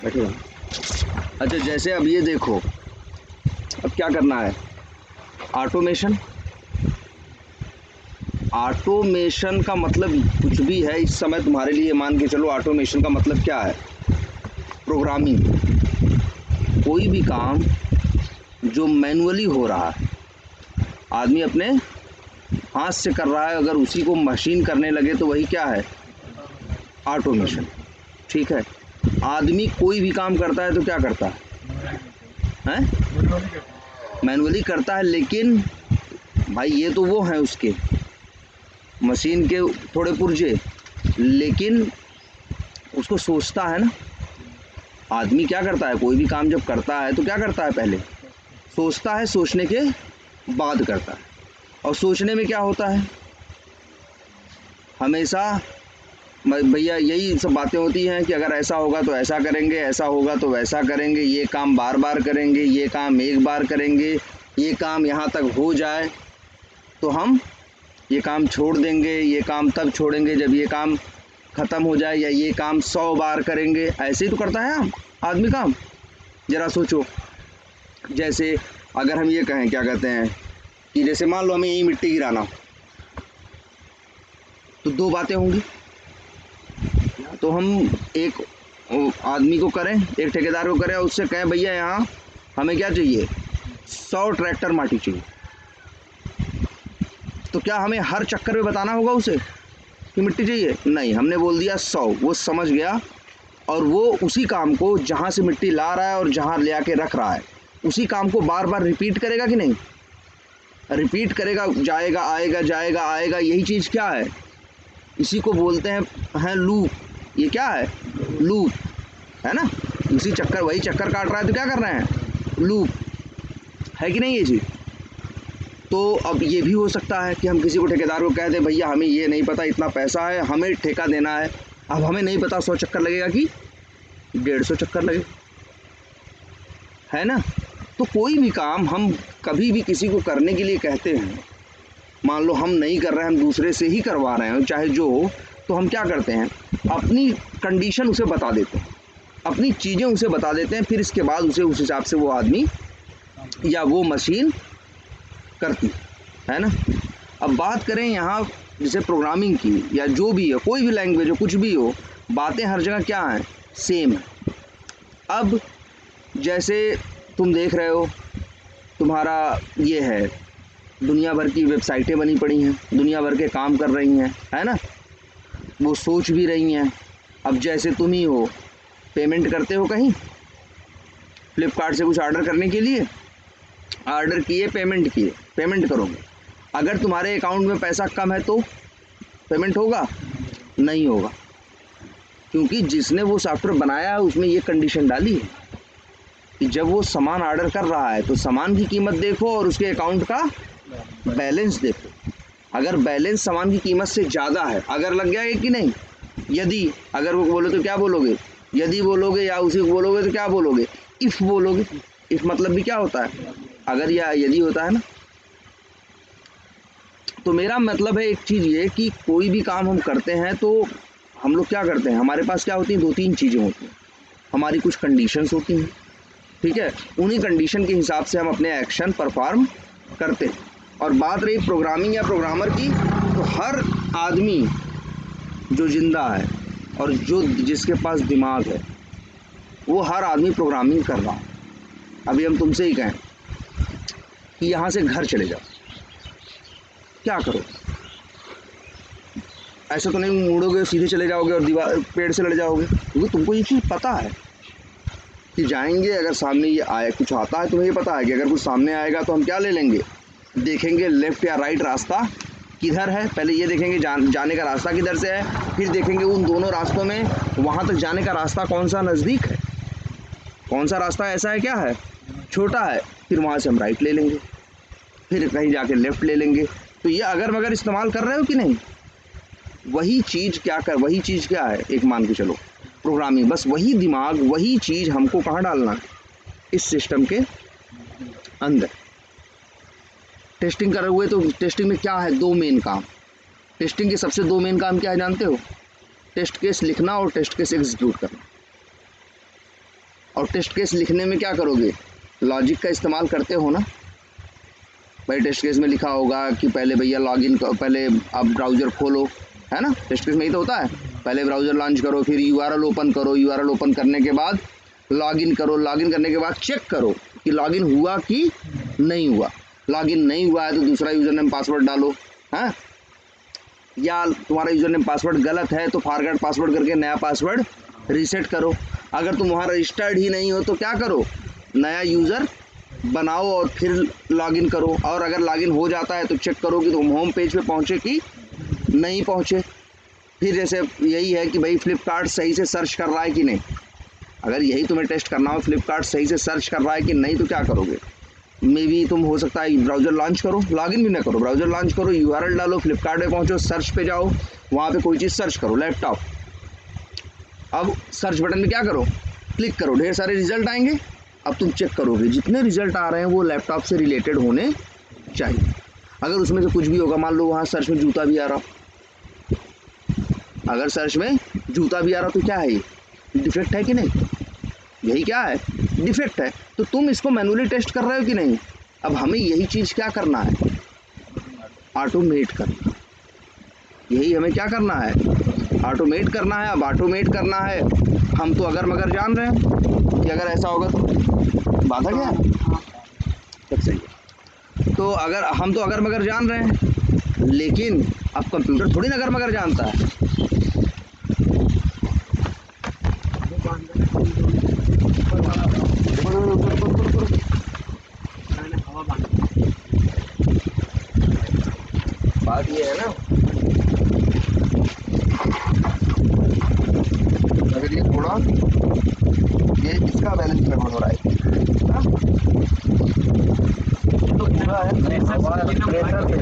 बैठो। अच्छा, जैसे अब ये देखो, अब क्या करना है, ऑटोमेशन। ऑटोमेशन का मतलब कुछ भी है इस समय तुम्हारे लिए, मान के चलो ऑटोमेशन का मतलब क्या है, प्रोग्रामिंग। कोई भी काम जो मैनुअली हो रहा है, आदमी अपने हाथ से कर रहा है, अगर उसी को मशीन करने लगे तो वही क्या है, ऑटोमेशन। ठीक है, आदमी कोई भी काम करता है तो क्या करता है, मैनुअली करता है, लेकिन भाई ये तो वो हैं उसके मशीन के थोड़े पुर्जे, लेकिन उसको सोचता है ना। आदमी क्या करता है, कोई भी काम जब करता है तो क्या करता है, पहले सोचता है, सोचने के बाद करता है। और सोचने में क्या होता है, हमेशा भैया यही सब बातें होती हैं कि अगर ऐसा होगा तो ऐसा करेंगे, ऐसा होगा तो वैसा करेंगे, ये काम बार बार करेंगे, ये काम एक बार करेंगे, ये काम यहाँ तक हो जाए तो हम ये काम छोड़ देंगे, ये काम तब छोड़ेंगे जब ये काम ख़त्म हो जाए, या ये काम 100 बार करेंगे। ऐसे ही तो करता है आदमी काम। ज़रा सोचो, जैसे अगर हम ये कहें, क्या कहते हैं, कि जैसे मान लो हमें यही मिट्टी गिराना हो, तो दो बातें होंगी। तो हम एक आदमी को करें, एक ठेकेदार को करें और उससे कहें भैया यहाँ हमें क्या चाहिए, 100 ट्रैक्टर माटी चाहिए। तो क्या हमें हर चक्कर में बताना होगा उसे कि मिट्टी चाहिए? नहीं, हमने बोल दिया 100, वो समझ गया, और वो उसी काम को जहाँ से मिट्टी ला रहा है और जहाँ ले आके रख रहा है, उसी काम को बार बार रिपीट करेगा कि नहीं, रिपीट करेगा, जाएगा आएगा जाएगा आएगा। यही चीज़ क्या है, इसी को बोलते हैं लूप। ये क्या है, लूप है ना। उसी चक्कर, वही चक्कर काट रहा है तो क्या कर रहे हैं, लूप है कि नहीं ये चीज़। तो अब ये भी हो सकता है कि हम किसी को, ठेकेदार को कह दें भैया हमें ये नहीं पता, इतना पैसा है, हमें ठेका देना है। अब हमें नहीं पता 100 चक्कर लगेगा कि 150 चक्कर लगे, है ना। तो कोई भी काम हम कभी भी किसी को करने के लिए कहते हैं, मान लो हम नहीं कर रहे हैं, हम दूसरे से ही करवा रहे हैं, चाहे जो हो, तो हम क्या करते हैं, अपनी कंडीशन उसे बता देते हैं, अपनी चीज़ें उसे बता देते हैं, फिर इसके बाद उसे उस हिसाब से वो आदमी या वो मशीन करती है ना। अब बात करें यहाँ जैसे प्रोग्रामिंग की, या जो भी है, कोई भी लैंग्वेज हो, कुछ भी हो, बातें हर जगह क्या हैं, सेम है। अब जैसे तुम देख रहे हो, तुम्हारा ये है, दुनिया भर की वेबसाइटें बनी पड़ी हैं, दुनिया भर के काम कर रही हैं, है ना, वो सोच भी रही हैं। अब जैसे तुम ही हो, पेमेंट करते हो कहीं, फ्लिपकार्ट से कुछ ऑर्डर करने के लिए, ऑर्डर किए, पेमेंट किए, पेमेंट करोगे, अगर तुम्हारे अकाउंट में पैसा कम है तो पेमेंट होगा, नहीं होगा, क्योंकि जिसने वो सॉफ्टवेयर बनाया है उसमें ये कंडीशन डाली है कि जब वो सामान ऑर्डर कर रहा है तो सामान की कीमत देखो और उसके अकाउंट का बैलेंस देखो। अगर बैलेंस सामान की कीमत से ज़्यादा है, अगर लग गया है कि नहीं, यदि अगर वो बोलो तो क्या बोलोगे, यदि बोलोगे, या उसी को बोलोगे तो क्या बोलोगे, इफ़ बोलोगे। इफ़ मतलब भी क्या होता है, अगर या यदि होता है ना। तो मेरा मतलब है एक चीज़ ये कि कोई भी काम हम करते हैं तो हम लोग क्या करते हैं, हमारे पास क्या होती हैं, दो तीन चीज़ें होती हैं, हमारी कुछ कंडीशंस होती हैं, ठीक है, उन्हीं कंडीशन के हिसाब से हम अपने एक्शन परफॉर्म करते हैं। और बात रही प्रोग्रामिंग या प्रोग्रामर की, तो हर आदमी जो ज़िंदा है और जो जिसके पास दिमाग है, वो हर आदमी प्रोग्रामिंग कर रहा है। अभी हम तुमसे ही कहें कि यहाँ से घर चले जाओ, क्या करो, ऐसा तो नहीं मुड़ोगे सीधे चले जाओगे और दीवार पेड़ से लड़ जाओगे, क्योंकि तुमको ये चीज़ पता है कि जाएंगे, अगर सामने ये आए, कुछ आता है तुम्हें ये पता है कि अगर कुछ सामने आएगा तो हम क्या ले लेंगे, देखेंगे लेफ़्ट या राइट रास्ता किधर है, पहले ये देखेंगे जाने का रास्ता किधर से है, फिर देखेंगे उन दोनों रास्तों में वहाँ तक जाने का रास्ता कौन सा नज़दीक है, कौन सा रास्ता ऐसा है क्या है छोटा है, फिर वहाँ से हम राइट ले लेंगे, फिर कहीं जाके लेफ़्ट ले लेंगे। तो ये अगर मगर इस्तेमाल कर रहे हो कि नहीं, वही चीज़ क्या है, एक मान के चलो प्रोग्रामिंग, बस वही दिमाग, वही चीज़ हमको कहाँ डालना है, इस सिस्टम के अंदर। टेस्टिंग कर रहे हुए तो टेस्टिंग में क्या है, दो मेन काम, टेस्टिंग के सबसे दो मेन काम क्या है जानते हो, टेस्ट केस लिखना और टेस्ट केस एग्जीक्यूट करना। और टेस्ट केस लिखने में क्या करोगे, लॉजिक का इस्तेमाल करते हो ना भाई। टेस्ट केस में लिखा होगा कि पहले भैया लॉगिन पहले आप ब्राउज़र खोलो, है ना। टेस्ट केस में ही तो होता है, पहले ब्राउज़र लॉन्च करो, फिर यूआरएल ओपन करो, यूआरएल ओपन करने के बाद लॉगिन करो, लॉगिन करने के बाद चेक करो कि लॉगिन हुआ कि नहीं हुआ। लॉगिन नहीं हुआ है तो दूसरा यूज़र नेम पासवर्ड डालो, हाँ, या तुम्हारा यूज़र नेम पासवर्ड गलत है तो फॉरगेट पासवर्ड करके नया पासवर्ड रीसेट करो। अगर तुम वहाँ रजिस्टर्ड ही नहीं हो तो क्या करो, नया यूज़र बनाओ और फिर लॉगिन करो। और अगर लॉगिन हो जाता है तो चेक करो कि तुम होम पेज पे पहुँचे कि नहीं पहुँचे। फिर जैसे यही है कि भाई फ्लिपकार्ट सही से सर्च कर रहा है कि नहीं। अगर यही तुम्हें टेस्ट करना हो फ्लिपकार्ट सही से सर्च कर रहा है कि नहीं तो क्या करोगे, मे बी तुम हो सकता है ब्राउज़र लॉन्च करो, लॉगिन भी ना करो, ब्राउज़र लॉन्च करो, यूआरएल डालो, फ्लिपकार्ट पे पहुँचो, सर्च पे जाओ, वहाँ पे कोई चीज़ सर्च करो, लैपटॉप। अब सर्च बटन में क्या करो, क्लिक करो, ढेर सारे रिजल्ट आएंगे। अब तुम चेक करोगे जितने रिजल्ट आ रहे हैं वो लैपटॉप से रिलेटेड होने चाहिए। अगर उसमें से कुछ भी होगा, मान लो वहाँ सर्च में जूता भी आ रहा, अगर सर्च में जूता भी आ रहा तो क्या है, ये डिफेक्ट है कि नहीं, यही क्या है, डिफेक्ट है। तो तुम इसको मैनुअली टेस्ट कर रहे हो कि नहीं। अब हमें यही चीज़ क्या करना है, ऑटोमेट करना। यही हमें क्या करना है, ऑटोमेट करना है। अब ऑटोमेट करना है, हम तो अगर मगर जान रहे हैं कि अगर ऐसा होगा तो बात है क्या, सब सही है। तो अगर हम तो अगर मगर जान रहे हैं, लेकिन अब कंप्यूटर थोड़ी ना अगर मगर जानता है। बात ये है ना, अगर ये थोड़ा ये इसका बैलेंस गड़बड़ हो रहा है ना? तो पूरा है हवा प्रेशर पे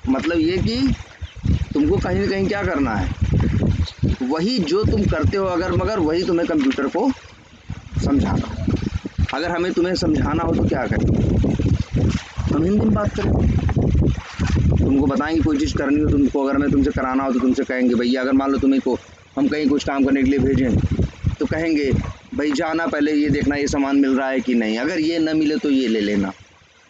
मतलब ये कि तुमको कहीं ना कहीं क्या करना है, वही जो तुम करते हो अगर मगर वही तुम्हें कंप्यूटर को समझाना। अगर हमें तुम्हें समझाना हो तो क्या करें, हम हिंदी में बात करें। तुमको बताएंगे कोई चीज़ करनी हो तुमको, अगर हमें तुमसे कराना हो तो तुमसे कहेंगे भैया, अगर मान लो तुम्हें को हम कहीं कुछ काम करने के लिए भेजें तो कहेंगे भाई जाना, पहले ये देखना ये सामान मिल रहा है कि नहीं, अगर ये न मिले तो ये ले लेना,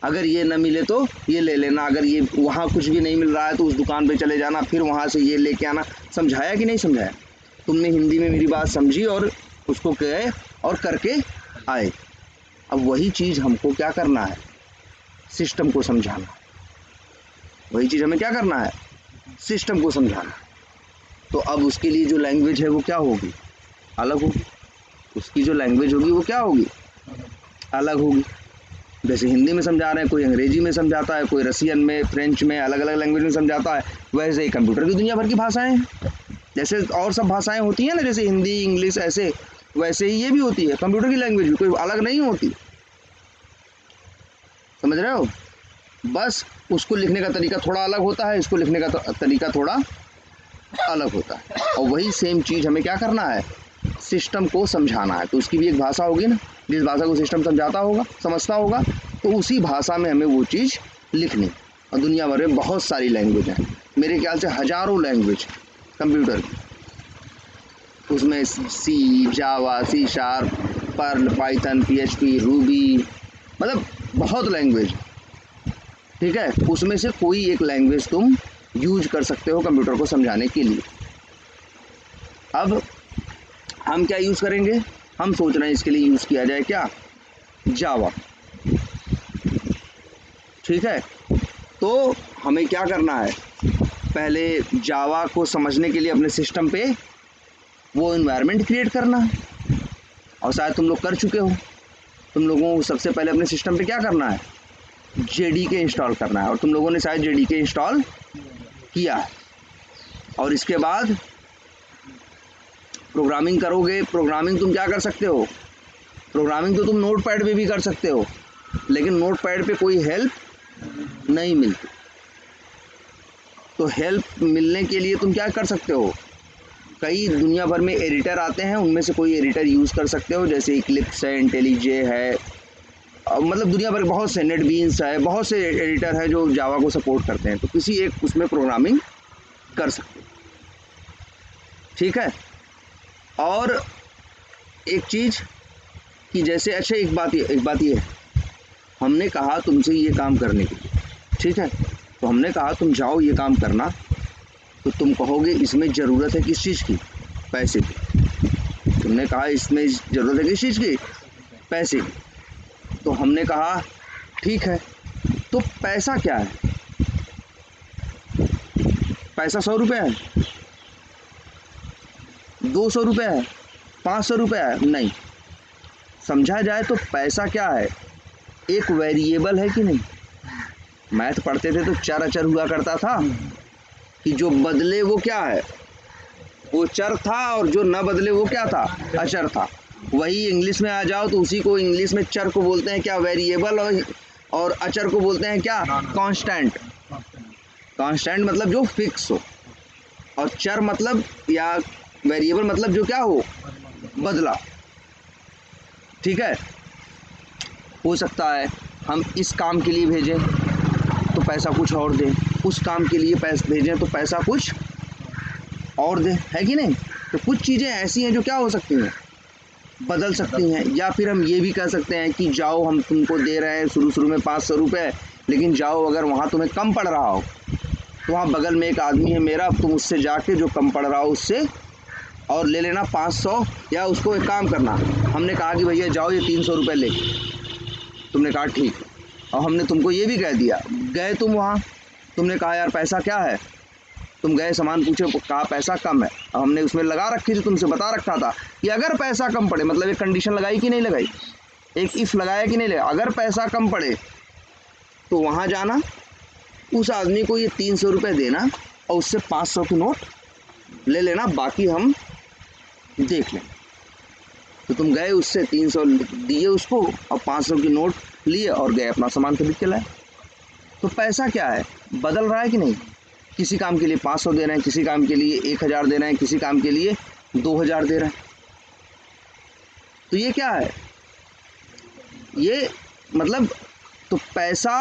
अगर ये न मिले तो ये ले लेना, अगर ये वहाँ कुछ भी नहीं मिल रहा है तो उस दुकान पे चले जाना, फिर वहाँ से ये लेके आना। समझाया कि नहीं समझाया, तुमने हिंदी में मेरी बात समझी और उसको गए और करके आए। अब वही चीज़ हमको क्या करना है, सिस्टम को समझाना। वही चीज़ हमें क्या करना है, सिस्टम को समझाना। तो अब उसके लिए जो लैंग्वेज है वो क्या होगी, अलग होगी। उसकी जो लैंग्वेज होगी वो क्या होगी, अलग होगी। जैसे हिंदी में समझा रहे हैं, कोई अंग्रेजी में समझाता है, कोई रसियन में, फ्रेंच में, अलग अलग लैंग्वेज में समझाता है। वैसे ही कंप्यूटर की दुनिया भर की भाषाएं हैं। जैसे और सब भाषाएं होती हैं ना, जैसे हिंदी इंग्लिश ऐसे, वैसे ही ये भी होती है। कंप्यूटर की लैंग्वेज भी कोई अलग नहीं होती, समझ रहे हो। बस उसको लिखने का तरीका थोड़ा अलग होता है, इसको लिखने का तरीका थोड़ा अलग होता है। और वही सेम चीज़ हमें क्या करना है, सिस्टम को समझाना है। तो उसकी भी एक भाषा होगी ना, जिस भाषा को सिस्टम समझाता होगा, समझता होगा, तो उसी भाषा में हमें वो चीज़ लिखनी। और दुनिया भर में बहुत सारी लैंग्वेज हैं, मेरे ख्याल से हज़ारों लैंग्वेज कंप्यूटर की। उसमें C, Java, C sharp, Perl, Python, PHP, Ruby, मतलब बहुत लैंग्वेज, ठीक है। उसमें से कोई एक लैंग्वेज तुम यूज कर सकते हो कंप्यूटर को समझाने के लिए। अब हम क्या यूज़ करेंगे, हम सोच रहे हैं इसके लिए यूज़ किया जाए क्या, जावा, ठीक है। तो हमें क्या करना है, पहले जावा को समझने के लिए अपने सिस्टम पे वो इन्वायरमेंट क्रिएट करना है, और शायद तुम लोग कर चुके हो। तुम लोगों को सबसे पहले अपने सिस्टम पे क्या करना है, JDK इंस्टॉल करना है, और तुम लोगों ने शायद JDK इंस्टॉल किया है। और इसके बाद प्रोग्रामिंग करोगे। प्रोग्रामिंग तुम क्या कर सकते हो, प्रोग्रामिंग तो तुम नोटपैड पे भी कर सकते हो, लेकिन नोटपैड पे कोई हेल्प नहीं मिलती। तो हेल्प मिलने के लिए तुम क्या कर सकते हो, कई दुनिया भर में एडिटर आते हैं, उनमें से कोई एडिटर यूज़ कर सकते हो, जैसे इक्लिप्स है, इंटेलीजे है, मतलब दुनिया भर बहुत से, नेटबीन्स है, बहुत से एडिटर हैं जो जावा को सपोर्ट करते हैं, तो किसी एक उसमें प्रोग्रामिंग कर सकते हो। ठीक है। और एक चीज़ कि जैसे अच्छा एक बात ये हमने कहा तुमसे ये काम करने के लिए, ठीक है, तो हमने कहा तुम जाओ ये काम करना, तो तुम कहोगे इसमें ज़रूरत है किस चीज़ की? पैसे की। तुमने कहा इसमें ज़रूरत है किस चीज़ की? पैसे की। तो हमने कहा ठीक है, तो पैसा क्या है? पैसा 100 रुपये है, 200 रुपये है, 500 रुपये है? नहीं। समझा जाए तो पैसा क्या है? एक वेरिएबल है कि नहीं? मैथ पढ़ते थे तो चर अचर हुआ करता था कि जो बदले वो क्या है? वो चर था, और जो न बदले वो क्या था? अचर था। वही इंग्लिश में आ जाओ तो उसी को इंग्लिश में चर को बोलते हैं क्या? वेरिएबल। और अचर को बोलते हैं क्या? कांस्टेंट। कांस्टेंट मतलब जो फिक्स हो, और चर मतलब या वेरिएबल मतलब जो क्या हो? बदला। ठीक है। हो सकता है हम इस काम के लिए भेजें तो पैसा कुछ और दें, उस काम के लिए पैसा भेजें तो पैसा कुछ और दें, है कि नहीं? तो कुछ चीज़ें ऐसी हैं जो क्या हो सकती हैं? बदल सकती हैं। या फिर हम ये भी कह सकते हैं कि जाओ हम तुमको दे रहे हैं शुरू में 500 रुपये, लेकिन जाओ अगर वहाँ तुम्हें कम पड़ रहा हो तो वहाँ बगल में एक आदमी है मेरा, तुम उससे जाके जो कम पड़ रहा हो उससे और ले लेना 500, या उसको एक काम करना, हमने कहा कि भैया जाओ ये 300 रुपये ले, तुमने कहा ठीक, और हमने तुमको ये भी कह दिया, गए तुम वहाँ, तुमने कहा यार पैसा क्या है? तुम गए सामान पूछे, कहा पैसा कम है, और हमने उसमें लगा रखी थी, तुमसे बता रखा था कि अगर पैसा कम पड़े, मतलब एक कंडीशन लगाई कि नहीं लगाई, एक इफ़ लगाया कि नहीं लगाया, अगर पैसा कम पड़े तो वहाँ जाना, उस आदमी को ये 300 रुपये देना और उससे 500 की नोट ले लेना, बाकी हम देख लें। तो तुम गए, उससे 300 दिए उसको और 500 की नोट लिए और गए अपना सामान खरीद के लाए। तो पैसा क्या है? बदल रहा है कि नहीं? किसी काम के लिए 500 दे रहे हैं, किसी काम के लिए 1000 दे रहे हैं, किसी काम के लिए 2000 दे रहे हैं। तो ये क्या है? ये मतलब तो पैसा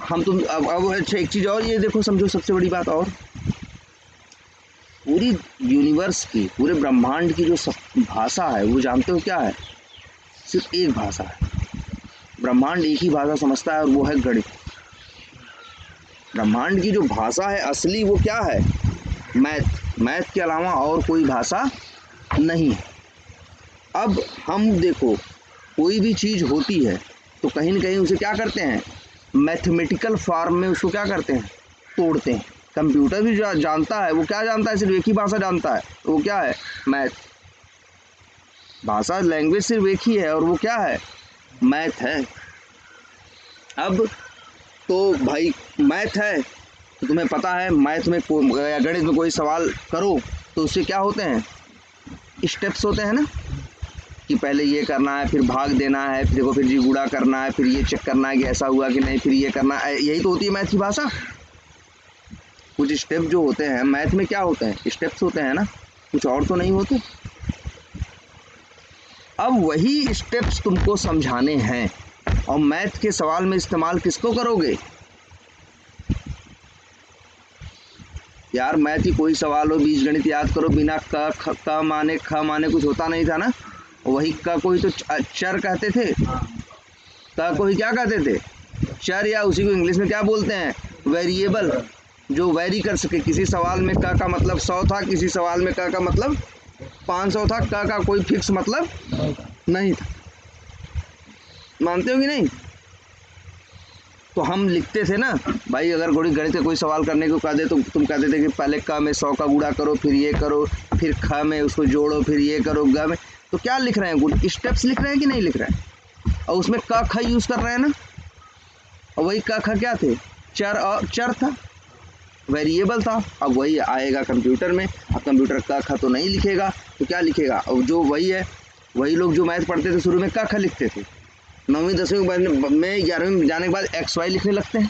हम तुम अब अच्छा एक चीज़ और ये देखो, समझो सबसे बड़ी बात, और पूरी यूनिवर्स की, पूरे ब्रह्मांड की जो भाषा है वो जानते हो क्या है? सिर्फ एक भाषा है। ब्रह्मांड एक ही भाषा समझता है और वो है गणित। ब्रह्मांड की जो भाषा है असली वो क्या है? मैथ। मैथ के अलावा और कोई भाषा नहीं है। अब हम देखो, कोई भी चीज़ होती है तो कहीं न कहीं उसे क्या करते हैं? मैथमेटिकल फॉर्म में उसको क्या करते हैं? तोड़ते हैं। कंप्यूटर भी जो जानता है वो क्या जानता है? सिर्फ एक ही भाषा जानता है, तो वो क्या है? मैथ। भाषा, लैंग्वेज सिर्फ एक ही है और वो क्या है? मैथ है। अब तो भाई मैथ है तो तुम्हें पता है मैथ में या गणित में कोई सवाल करो तो उससे क्या होते हैं? स्टेप्स होते हैं ना, कि पहले ये करना है, फिर भाग देना है, फिर देखो फिर जी गुणा करना है, फिर ये चेक करना है कि ऐसा हुआ कि नहीं, फिर ये करना है। यही तो होती है मैथ की भाषा। कुछ स्टेप जो होते हैं मैथ में, क्या होते हैं? स्टेप्स होते हैं ना, कुछ और तो नहीं होते। अब वही स्टेप्स तुमको समझाने हैं, और मैथ के सवाल में इस्तेमाल किसको करोगे? यार मैथ की कोई सवाल हो, बीजगणित याद करो, बिना क माने ख माने कुछ होता नहीं था ना। वही क को ही तो चर कहते थे, क को ही क्या कहते थे? चर, या उसी को इंग्लिश में क्या बोलते हैं? वेरिएबल, जो वेरी कर सके। किसी सवाल में क का मतलब 100 था, किसी सवाल में क का मतलब 500 था, क का कोई फिक्स मतलब नहीं था। मानते हो कि नहीं? तो हम लिखते थे ना भाई, अगर गणित का कोई सवाल करने को कह दे तो तुम कहते थे कि पहले क में 100 का गुणा करो, फिर ये करो, फिर ख में उसको जोड़ो, फिर ये करो, ग में। तो क्या लिख रहे हैं? स्टेप्स लिख रहे हैं कि नहीं लिख रहे हैं? और उसमें क ख यूज़ कर रहे हैं ना, और वही क ख क्या थे? चर था, वेरिएबल था। अब वही आएगा कंप्यूटर में। अब कंप्यूटर क ख तो नहीं लिखेगा, तो क्या लिखेगा? अब जो वही है, वही लोग जो मैथ पढ़ते थे शुरू में क ख लिखते थे, 9वीं 10वीं में 11वीं में जाने के बाद XY लिखने लगते हैं।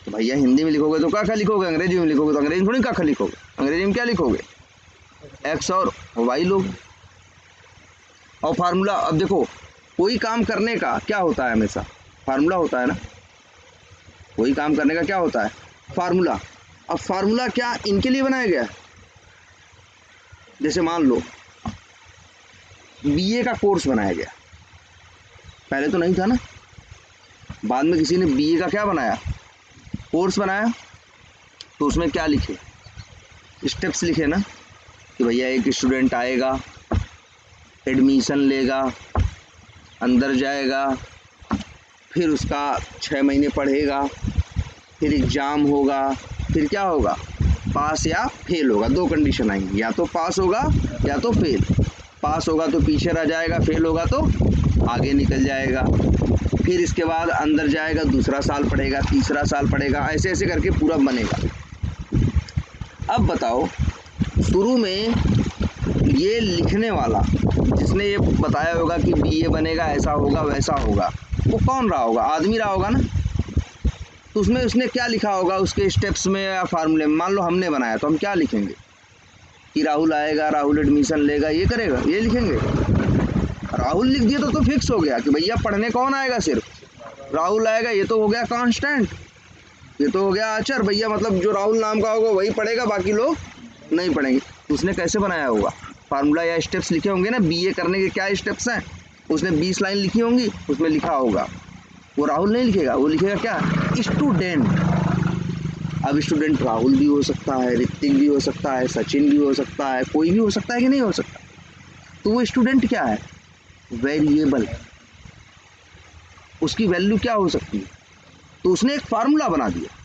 तो भैया हिंदी में लिखोगे तो क ख लिखोगे, अंग्रेजी में लिखोगे तो अंग्रेजी में थोड़ी क ख लिखोगे, अंग्रेजी में क्या लिखोगे? एक्स और वाई लोगे। और फार्मूला, अब देखो कोई काम करने का क्या होता है, हमेशा फार्मूला होता है ना, कोई काम करने का क्या होता है, फार्मूला। अब फार्मूला क्या इनके लिए बनाया गया है? जैसे मान लो बीए का कोर्स बनाया गया, पहले तो नहीं था ना, बाद में किसी ने बीए का क्या बनाया, कोर्स बनाया। तो उसमें क्या लिखे, स्टेप्स लिखे ना, कि भैया एक स्टूडेंट आएगा, एडमिशन लेगा, अंदर जाएगा, फिर उसका 6 महीने पढ़ेगा, फिर एग्ज़ाम होगा, फिर क्या होगा, पास या फेल होगा। 2 कंडीशन आएंगी, या तो पास होगा या तो फेल। पास होगा तो पीछे रह जाएगा, फेल होगा तो आगे निकल जाएगा। फिर इसके बाद अंदर जाएगा, दूसरा साल पढ़ेगा, तीसरा साल पढ़ेगा, ऐसे ऐसे करके पूरा बनेगा। अब बताओ, शुरू में ये लिखने वाला जिसने ये बताया होगा कि बीए बनेगा, ऐसा होगा वैसा होगा, वो कौन रहा होगा, आदमी रहा होगा ना। तो उसमें उसने क्या लिखा होगा उसके स्टेप्स में या फार्मूले में। मान लो हमने बनाया तो हम क्या लिखेंगे कि राहुल आएगा, राहुल एडमिशन लेगा, ये करेगा, ये लिखेंगे। राहुल लिख दिया तो फिक्स हो गया कि भैया पढ़ने कौन आएगा, सिर्फ राहुल आएगा, ये तो हो गया कांस्टेंट, ये तो हो गया अचर भैया, मतलब जो राहुल नाम का होगा वही पढ़ेगा, बाकी लोग नहीं पढ़ेंगे। तो उसने कैसे बनाया होगा, फार्मूला या स्टेप्स लिखे होंगे ना, बीए करने के क्या स्टेप्स हैं, उसने 20 लाइन लिखी होंगी, उसमें लिखा होगा। वो राहुल नहीं लिखेगा, वो लिखेगा क्या, स्टूडेंट। अब स्टूडेंट राहुल भी हो सकता है, ऋतिक भी हो सकता है, सचिन भी हो सकता है, कोई भी हो सकता है कि नहीं हो सकता। तो वो स्टूडेंट क्या है, वेरिएबल, उसकी वैल्यू क्या हो सकती है। तो उसने एक फार्मूला बना दिया।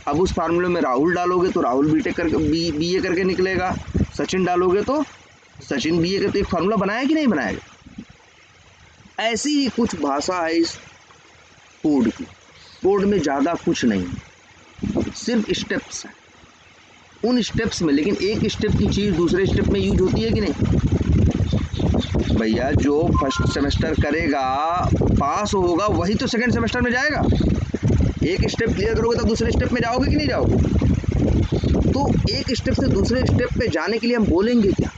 अब उस फार्मूले में राहुल डालोगे तो राहुल बीटेक करके बीए करके निकलेगा, सचिन डालोगे तो सचिन बीए करके। एक फार्मूला बनाया कि नहीं बनाया। ऐसी ही कुछ भाषा है इस कोड की। कोड में ज़्यादा कुछ नहीं, सिर्फ स्टेप्स हैं। उन स्टेप्स में, लेकिन एक स्टेप की चीज़ दूसरे स्टेप में यूज होती है कि नहीं भैया। जो फर्स्ट सेमेस्टर करेगा, पास होगा, वही तो सेकंड सेमेस्टर में जाएगा। एक स्टेप क्लियर करोगे तो दूसरे स्टेप में जाओगे कि नहीं जाओगे। तो एक स्टेप से दूसरे स्टेप पे जाने के लिए हम बोलेंगे क्या,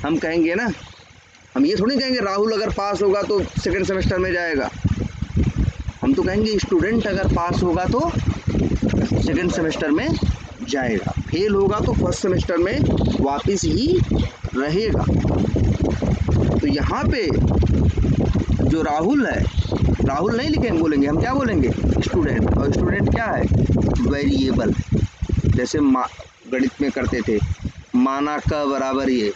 हम कहेंगे ना, हम ये थोड़ी कहेंगे राहुल अगर पास होगा तो सेकंड सेमेस्टर में जाएगा। हम तो कहेंगे स्टूडेंट अगर पास होगा तो सेकंड सेमेस्टर में जाएगा, फेल होगा तो फर्स्ट सेमेस्टर में वापस ही रहेगा। तो यहाँ पे जो राहुल है, राहुल नहीं लिखेंगे, बोलेंगे हम क्या बोलेंगे, स्टूडेंट। और स्टूडेंट क्या है, वेरिएबल। जैसे गणित में करते थे, माना का बराबर ये।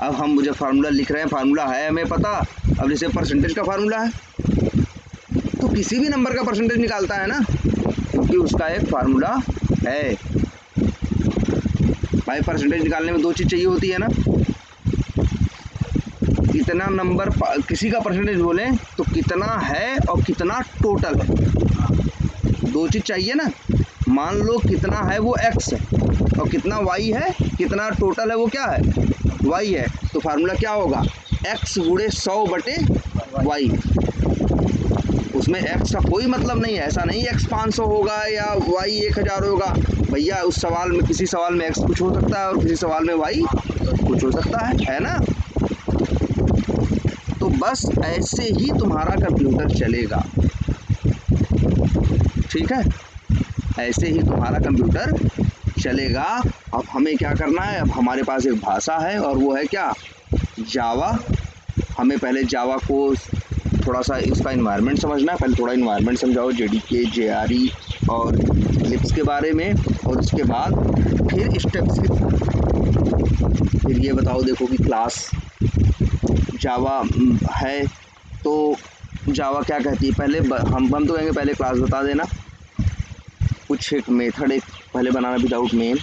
अब हम मुझे फार्मूला लिख रहे हैं, फार्मूला है हमें पता। अब जैसे परसेंटेज का फार्मूला है तो किसी भी नंबर का परसेंटेज निकालता है ना, क्योंकि उसका एक फार्मूला है। भाई परसेंटेज निकालने में 2 चीज़ चाहिए होती है ना, कितना नंबर, किसी का परसेंटेज बोलें तो कितना है और कितना टोटल है, 2 चीज़ चाहिए ना। मान लो कितना है वो x है और कितना y है, कितना टोटल है वो क्या है, y है। तो फार्मूला क्या होगा, x गुणे 100/y। उसमें x का कोई मतलब नहीं है, ऐसा नहीं x 500 होगा या y 1000 होगा भैया। उस सवाल में, किसी सवाल में x कुछ हो सकता है और किसी सवाल में y कुछ हो सकता है ना। तो बस ऐसे ही तुम्हारा कंप्यूटर चलेगा, ठीक है, ऐसे ही तुम्हारा कंप्यूटर चलेगा। अब हमें क्या करना है, अब हमारे पास एक भाषा है और वो है क्या, जावा। हमें पहले जावा को थोड़ा सा इसका इन्वायरमेंट समझना है। पहले थोड़ा इन्वायरमेंट समझाओ, जेडीके, जेआरई और लिप्स के बारे में, और उसके बाद फिर स्टेप्स के बारे। फिर ये बताओ, देखो कि क्लास जावा है तो जावा क्या कहती है। पहले हम तो कहेंगे पहले क्लास बता देना, कुछ एक मेथड एक पहले बनाना विदाउट मेन,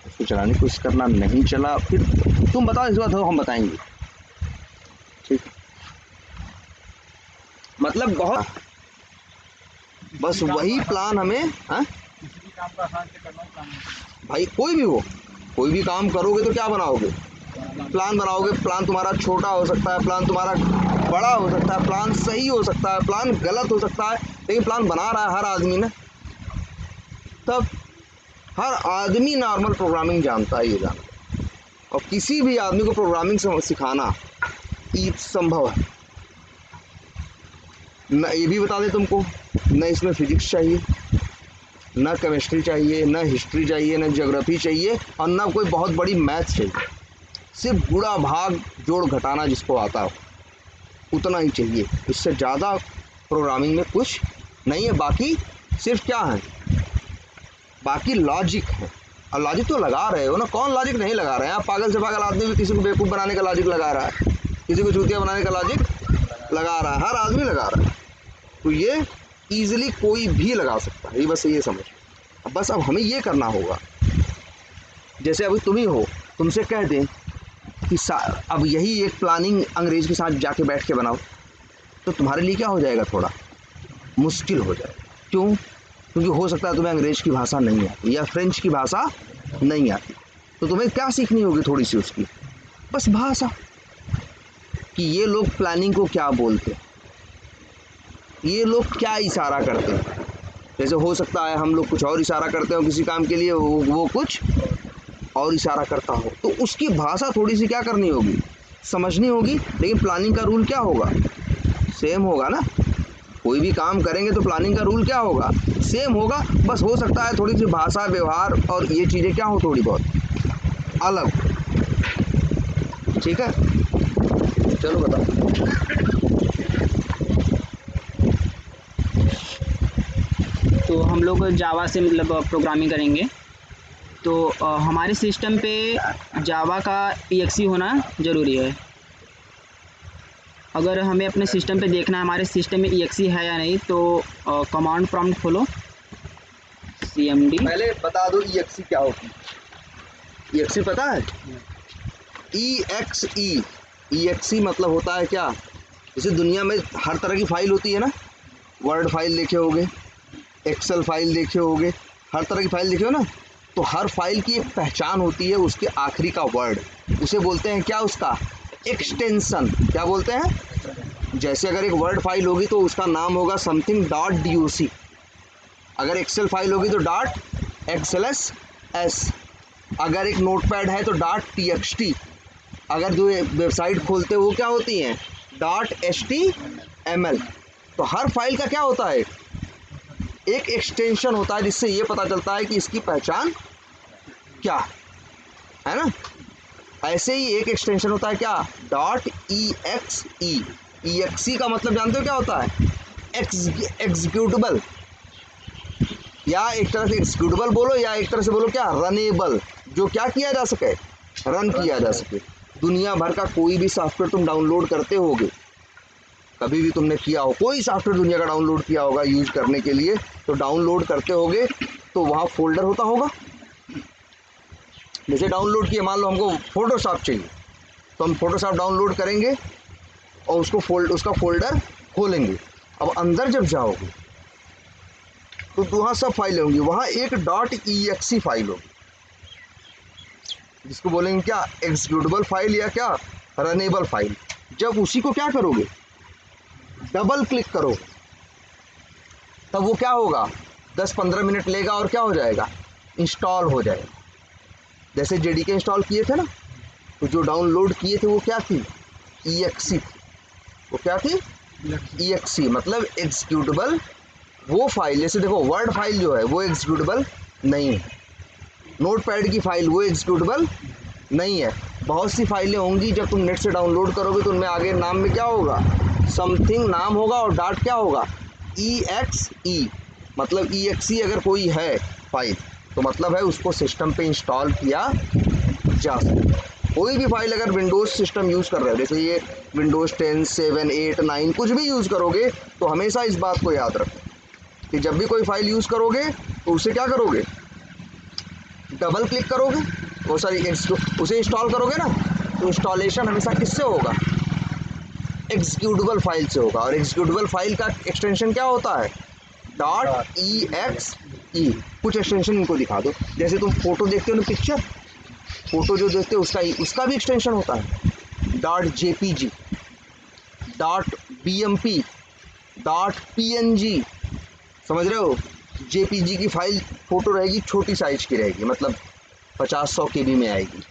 उसको चलाने की कोशिश करना, नहीं चला फिर तुम बताओ, इस बात हम बताएंगे, ठीक। मतलब बहुत, बस वही प्लान हमें, हाँ भाई कोई भी हो, कोई भी काम करोगे तो क्या बनाओगे, प्लान बनाओगे। प्लान तुम्हारा छोटा हो सकता है, प्लान तुम्हारा बड़ा हो सकता है, प्लान सही हो सकता है, प्लान गलत हो सकता है, लेकिन प्लान बना रहा है हर आदमी ना। तब हर आदमी नॉर्मल प्रोग्रामिंग जानता है, ये जानता है। और किसी भी आदमी को प्रोग्रामिंग सिखाना ये संभव है। न ये भी बता दें तुमको, न इसमें फिजिक्स चाहिए, न केमिस्ट्री चाहिए, न हिस्ट्री चाहिए, न ज्योग्राफी चाहिए, और न कोई बहुत बड़ी मैथ चाहिए। सिर्फ गुणा भाग जोड़ घटाना जिसको आता हो उतना ही चाहिए, इससे ज़्यादा प्रोग्रामिंग में कुछ नहीं है। बाकी सिर्फ क्या है, बाकी लॉजिक है। और लॉजिक तो लगा रहे हो ना, कौन लॉजिक नहीं लगा रहे हैं? आप पागल से पागल आदमी भी किसी को बेवकूफ़ बनाने का लॉजिक लगा रहा है, किसी को चूतिया बनाने का लॉजिक लगा रहा है, हर आदमी लगा रहा है। तो ये ईजिली कोई भी लगा सकता है, ये बस ये समझ। बस अब हमें ये करना होगा, जैसे अभी तुम ही हो, तुमसे कह दें कि अब यही एक प्लानिंग अंग्रेज के साथ जाके बैठ के बनाओ, तो तुम्हारे लिए क्या हो जाएगा, थोड़ा मुश्किल हो जाएगा। क्यों? क्योंकि हो सकता है तुम्हें अंग्रेज की भाषा नहीं आती या फ्रेंच की भाषा नहीं आती, तो तुम्हें क्या सीखनी होगी, थोड़ी सी उसकी बस भाषा, कि ये लोग प्लानिंग को क्या बोलते हैं, ये लोग क्या इशारा करते हैं। जैसे हो सकता है हम लोग कुछ और इशारा करते हो किसी काम के लिए, वो कुछ और इशारा करता हो, तो उसकी भाषा थोड़ी सी क्या करनी होगी, समझनी होगी। लेकिन प्लानिंग का रूल क्या होगा, सेम होगा ना। कोई भी काम करेंगे तो प्लानिंग का रूल क्या होगा, सेम होगा। बस हो सकता है थोड़ी सी भाषा, व्यवहार और ये चीज़ें क्या हो, थोड़ी बहुत अलग। ठीक है, चलो बताओ। तो हम लोग जावा से मतलब प्रोग्रामिंग करेंगे, तो हमारे सिस्टम पे जावा का EXE होना ज़रूरी है। अगर हमें अपने सिस्टम पे देखना है हमारे सिस्टम में EXE है या नहीं, तो कमांड प्रॉम्प्ट खोलो, CMD। पहले बता दो EXE क्या होती है। EXE पता है? EXE मतलब होता है क्या, जैसे दुनिया में हर तरह की फाइल होती है ना, वर्ड फाइल देखे होगे, एक्सेल फाइल देखे होगे, हर तरह की फाइल देखे हो ना, तो हर फाइल की एक पहचान होती है, उसके आखिरी का वर्ड, उसे बोलते हैं क्या, उसका एक्सटेंशन। क्या बोलते हैं? जैसे अगर एक वर्ड फाइल होगी तो उसका नाम होगा समथिंग .doc, अगर एक्सेल फाइल होगी तो .xls, अगर एक नोटपैड है तो .txt, अगर जो वेबसाइट खोलते हो वो क्या होती हैं, .html। तो हर फाइल का क्या होता है, एक एक्सटेंशन होता है, जिससे ये पता चलता है कि इसकी पहचान क्या है ना। ऐसे ही एक एक्सटेंशन होता है क्या, .exe। EXE का मतलब जानते हो क्या होता है, एग्जीक्यूटेबल, या एक तरह से एग्जीक्यूटेबल बोलो, या एक तरह से बोलो क्या, रनेबल, जो क्या किया जा सके, रन किया जा सके। दुनिया भर का कोई भी सॉफ्टवेयर तुम डाउनलोड करते होगे, कभी भी तुमने किया हो, कोई सॉफ्टवेयर दुनिया का डाउनलोड किया होगा यूज करने के लिए, तो डाउनलोड करते होगे तो वहाँ फोल्डर होता होगा। जैसे डाउनलोड किए, मान लो हमको फोटोशॉप चाहिए, तो हम फोटोशॉप डाउनलोड करेंगे और उसका फोल्डर खोलेंगे। अब अंदर जब जाओगे तो वहाँ सब फाइलें होंगी, वहाँ एक .exe फाइल होगी, जिसको बोलेंगे क्या, एग्जीक्यूटेबल फाइल या क्या, रनेबल फाइल। जब उसी को क्या करोगे, डबल क्लिक करो, तब वो क्या होगा, 10-15 मिनट लेगा और क्या हो जाएगा, इंस्टॉल हो जाएगा। जैसे JDK इंस्टॉल किए थे ना, तो जो डाउनलोड किए थे वो क्या थी, EXE थी। वो क्या थी, EXE मतलब एग्जीक्यूटेबल वो फाइल। जैसे देखो वर्ड फाइल जो है वो एग्जीक्यूटेबल नहीं है, नोटपैड की फाइल वो एग्जीक्यूटेबल नहीं है। बहुत सी फाइलें होंगी जब तुम नेट से डाउनलोड करोगे तो उनमें आगे नाम में क्या होगा, समथिंग नाम होगा, और डॉट क्या होगा, EXE। मतलब EXE अगर कोई है फाइल तो मतलब है उसको सिस्टम पे इंस्टॉल किया जा सकता है। कोई भी फाइल अगर विंडोज़ सिस्टम यूज़ कर रहे हो, जैसे ये विंडोज़ 10, 7, 8, 9 कुछ भी यूज़ करोगे, तो हमेशा इस बात को याद रखो कि जब भी कोई फाइल यूज़ करोगे तो उसे क्या करोगे, डबल क्लिक करोगे, वो उसे इंस्टॉल करोगे ना, तो इंस्टॉलेशन हमेशा किससे होगा, एग्जीक्यूटेबल फाइल से होगा। और एग्जीक्यूटेबल फाइल का एक्सटेंशन क्या होता है, .exe। कुछ एक्सटेंशन इनको दिखा दो, जैसे तुम फोटो देखते हो ना, पिक्चर फोटो जो देखते हो उसका भी एक्सटेंशन होता है, .jpg, .bmp, .png, समझ रहे हो। JPG की फाइल फ़ोटो रहेगी छोटी साइज की रहेगी, मतलब 50-100 KB में आएगी।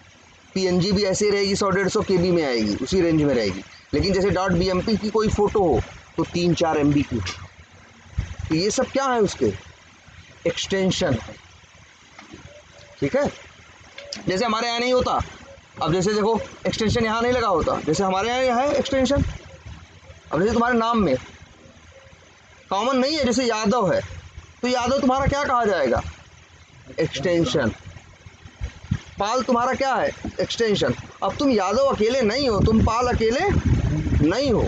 PNG भी ऐसे रहेगी 100-150 KB में आएगी, उसी रेंज में रहेगी। लेकिन जैसे .bmp की कोई फ़ोटो हो तो 3-4 MB की हो। तो ये सब क्या है, उसके एक्सटेंशन है, ठीक है। जैसे हमारे यहाँ नहीं होता, अब जैसे देखो एक्सटेंशन यहाँ नहीं लगा होता, जैसे हमारे यहाँ है एक्सटेंशन। अब जैसे तुम्हारे नाम में कॉमन नहीं है, जैसे यादव है तो यादव तुम्हारा क्या कहा जाएगा, एक्सटेंशन। पाल तुम्हारा क्या है, एक्सटेंशन। अब तुम यादव अकेले नहीं हो, तुम पाल अकेले नहीं हो,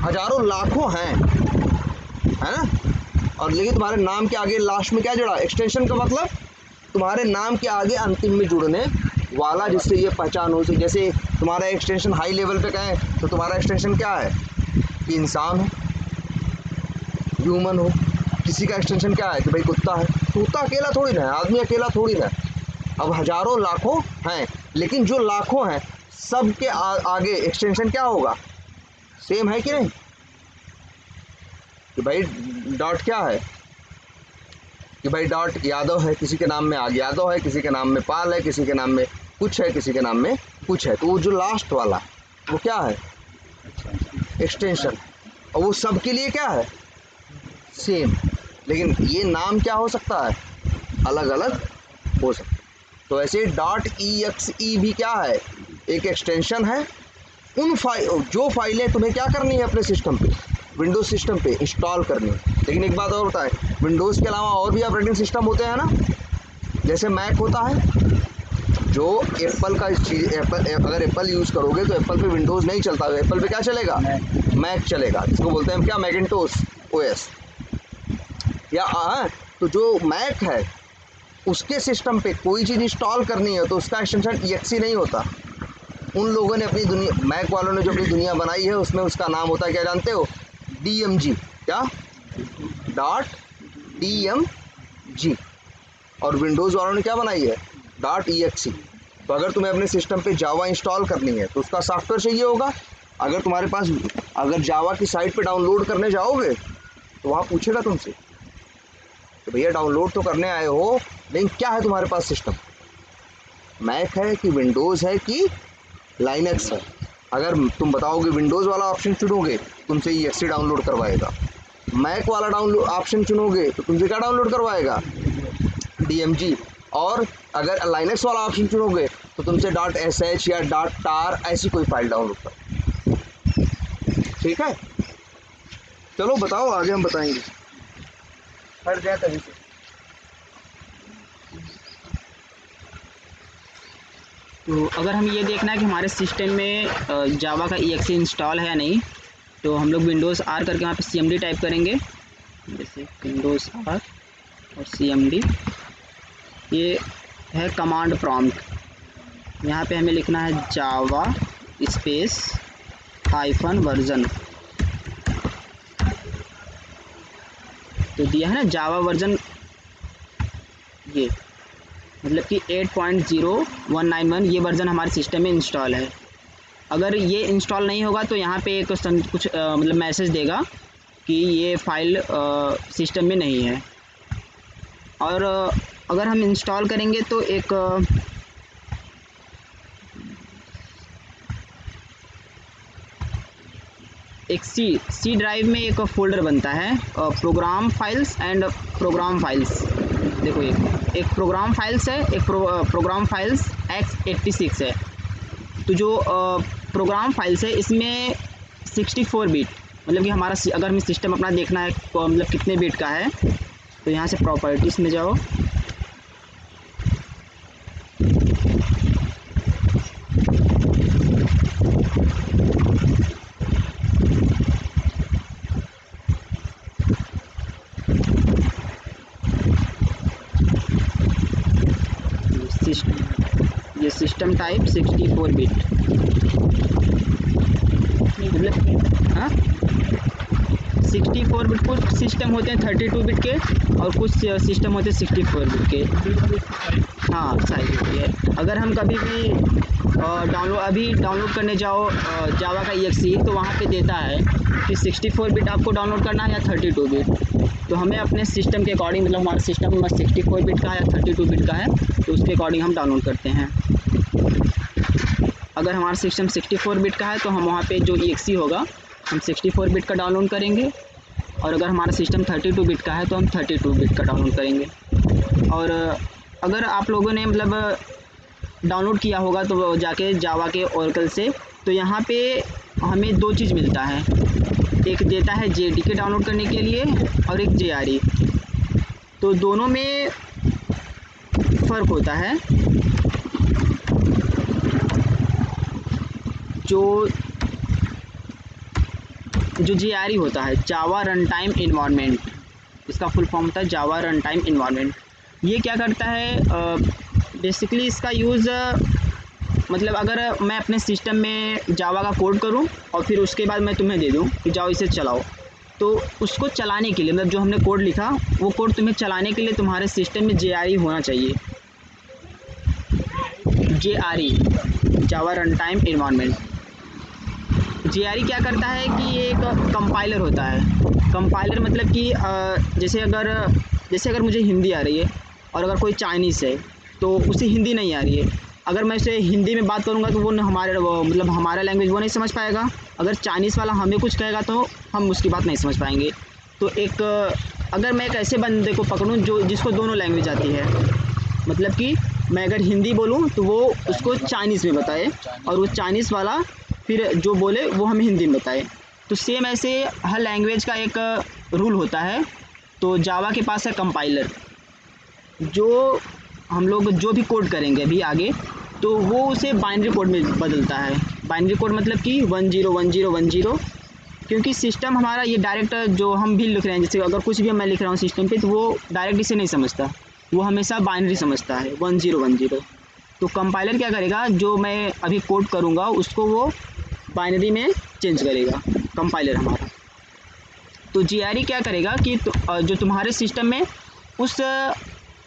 हजारों लाखों हैं, है ना। और लेकिन तुम्हारे नाम के आगे लास्ट में क्या जुड़ा, एक्सटेंशन का मतलब तुम्हारे नाम के आगे अंतिम में जुड़ने वाला, जिससे ये पहचान हो। जैसे तुम्हारा एक्सटेंशन हाई लेवल पे कहें तो तुम्हारा एक्सटेंशन क्या है कि इंसान हो, ह्यूमन हो। किसी का एक्सटेंशन क्या है कि भाई कुत्ता है। कुत्ता अकेला थोड़ी ना है, आदमी अकेला थोड़ी ना है। अब हजारों लाखों हैं, लेकिन जो लाखों हैं सबके आगे एक्सटेंशन क्या होगा, सेम है कि नहीं, कि भाई डॉट क्या है, कि भाई डॉट यादव है, किसी के नाम में आगे यादव है, किसी के नाम में पाल है, किसी के नाम में कुछ है, किसी के नाम में कुछ है। तो वो जो लास्ट वाला वो क्या है, एक्सटेंशन। और वो सबके लिए क्या है, सेम। लेकिन ये नाम क्या हो सकता है, अलग अलग हो सकता है। तो ऐसे .exe भी क्या है, एक एक्सटेंशन है। उन जो फाइलें तुम्हें क्या करनी है अपने सिस्टम पे, विंडोज़ सिस्टम पे इंस्टॉल करनी है। लेकिन एक बात और बताएं, विंडोज़ के अलावा और भी ऑपरेटिंग सिस्टम होते हैं ना, जैसे मैक होता है, जो एप्पल का अगर एप्पल यूज़ करोगे तो एप्पल पे विंडोज़ नहीं चलता, एप्पल पे क्या चलेगा, मैक चलेगा, जिसको बोलते हैं क्या, मैकिंटोश OS। या तो जो मैक है उसके सिस्टम पे कोई चीज़ इंस्टॉल करनी है तो उसका एक्सटेंशन exe नहीं होता। उन लोगों ने अपनी दुनिया, मैक वालों ने जो अपनी दुनिया बनाई है उसमें उसका नाम होता है क्या जानते हो, DMG, क्या, .dmg। और विंडोज़ वालों ने क्या बनाई है, .exe। तो अगर तुम्हें अपने सिस्टम पे जावा इंस्टॉल करनी है तो उसका सॉफ्टवेयर चाहिए होगा। अगर तुम्हारे पास, अगर जावा की साइट पे डाउनलोड करने जाओगे तो वहाँ पूछेगा तुमसे तो भैया डाउनलोड तो करने आए हो, लेकिन क्या है तुम्हारे पास सिस्टम, मैक है कि विंडोज़ है कि लाइनक्स है। अगर तुम बताओगे विंडोज़ वाला ऑप्शन चुनोगे तुमसे exe डाउनलोड करवाएगा, मैक वाला डाउनलोड ऑप्शन चुनोगे तो तुमसे क्या डाउनलोड करवाएगा, DMG। और अगर लाइनक्स वाला ऑप्शन चुनोगे तो तुमसे .sh या .tar ऐसी कोई फाइल डाउनलोड कर। ठीक है, चलो बताओ आगे हम बताएंगे, हट जाए तभी से। तो अगर हम ये देखना है कि हमारे सिस्टम में जावा का exe इंस्टॉल है या नहीं, तो हम लोग विंडोज़ R करके वहाँ पे cmd टाइप करेंगे, जैसे विंडोज़ R और cmd। ये है कमांड प्रॉम्प्ट। यहाँ पे हमें लिखना है जावा स्पेस -वर्जन। तो दिया है ना जावा वर्जन, ये मतलब कि 8.0191 ये वर्जन हमारे सिस्टम में इंस्टॉल है। अगर ये इंस्टॉल नहीं होगा तो यहाँ पे एक कुछ मतलब मैसेज देगा कि ये फाइल सिस्टम में नहीं है। और अगर हम इंस्टॉल करेंगे तो एक सी ड्राइव में एक फ़ोल्डर बनता है, program files and program files. देखो एक प्रोग्राम फाइल्स है, एक प्रोग्राम फाइल्स x86 है। तो जो प्रोग्राम फाइल्स है इसमें 64 बिट, मतलब कि हमारा अगर हमें सिस्टम अपना देखना है तो मतलब कितने बिट का है, तो यहाँ से प्रॉपर्टीज़ में जाओ, ये सिस्टम टाइप 64 बिट, मतलब हाँ 64 बिट। कुछ सिस्टम होते हैं 32 बिट के और कुछ सिस्टम होते हैं 64 बिट के। हाँ साइज होती है। अगर हम कभी भी डाउनलोड करने जाओ जावा का exe, तो वहाँ पे देता है कि 64 बिट आपको डाउनलोड करना है या 32 बिट। तो हमें अपने सिस्टम के अकॉर्डिंग, मतलब हमारा सिस्टम 64 बिट का है या 32 बिट का है, तो उसके अकॉर्डिंग हम डाउनलोड करते हैं। अगर हमारा सिस्टम 64 बिट का है तो हम वहाँ पे जो EXE होगा हम 64 बिट का डाउनलोड करेंगे, और अगर हमारा सिस्टम 32 बिट का है तो हम 32 बिट का डाउनलोड करेंगे। और अगर आप लोगों ने मतलब डाउनलोड किया होगा तो जाके जावा के ओरेकल से, तो यहाँ पे हमें दो चीज़ मिलता है, एक देता है JDK डाउनलोड करने के लिए और एक JRE। तो दोनों में फ़र्क होता है। जो JRE होता है, जावा रन टाइम इन्वायरमेंट, इसका फुल फॉर्म होता है जावा रन टाइम इन्वायरमेंट। ये क्या करता है, बेसिकली इसका यूज़ मतलब अगर मैं अपने सिस्टम में जावा का कोड करूं और फिर उसके बाद मैं तुम्हें दे दूं कि जाओ इसे चलाओ, तो उसको चलाने के लिए, मतलब जो हमने कोड लिखा वो कोड तुम्हें चलाने के लिए तुम्हारे सिस्टम में JRE होना चाहिए। JRE, जावा रन टाइम इन्वायरमेंट। JRE क्या करता है कि ये एक कंपाइलर होता है। कंपाइलर मतलब कि जैसे अगर मुझे हिंदी आ रही है और अगर कोई चाइनीज़ है तो उसे हिंदी नहीं आ रही है, अगर मैं उसे हिंदी में बात करूँगा तो वो मतलब हमारा लैंग्वेज वो नहीं समझ पाएगा। अगर चाइनीज़ वाला हमें कुछ कहेगा तो हम उसकी बात नहीं समझ पाएंगे। तो अगर मैं एक ऐसे बंदे को पकड़ूँ जिसको दोनों लैंग्वेज आती है, मतलब कि मैं अगर हिंदी बोलूँ तो वो उसको चाइनीज़ में बताए और वो चाइनीज़ वाला फिर जो बोले वो हमें हिंदी में बताए। तो सेम ऐसे हर लैंग्वेज का एक रूल होता है। तो जावा के पास है कंपाइलर, जो हम लोग जो भी कोड करेंगे अभी आगे, तो वो उसे बाइनरी कोड में बदलता है। बाइनरी कोड मतलब कि 101010, क्योंकि सिस्टम हमारा ये डायरेक्ट जो हम भी लिख रहे हैं, जैसे अगर कुछ भी मैं लिख रहा हूँ सिस्टम पे, तो वो डायरेक्ट इसे नहीं समझता, वो हमेशा बाइनरी समझता है 1010। तो कंपाइलर क्या करेगा, जो मैं अभी कोड करूँगा उसको वो बाइनरी में चेंज करेगा कंपाइलर हमारा। तो JRE क्या करेगा कि जो तुम्हारे सिस्टम में उस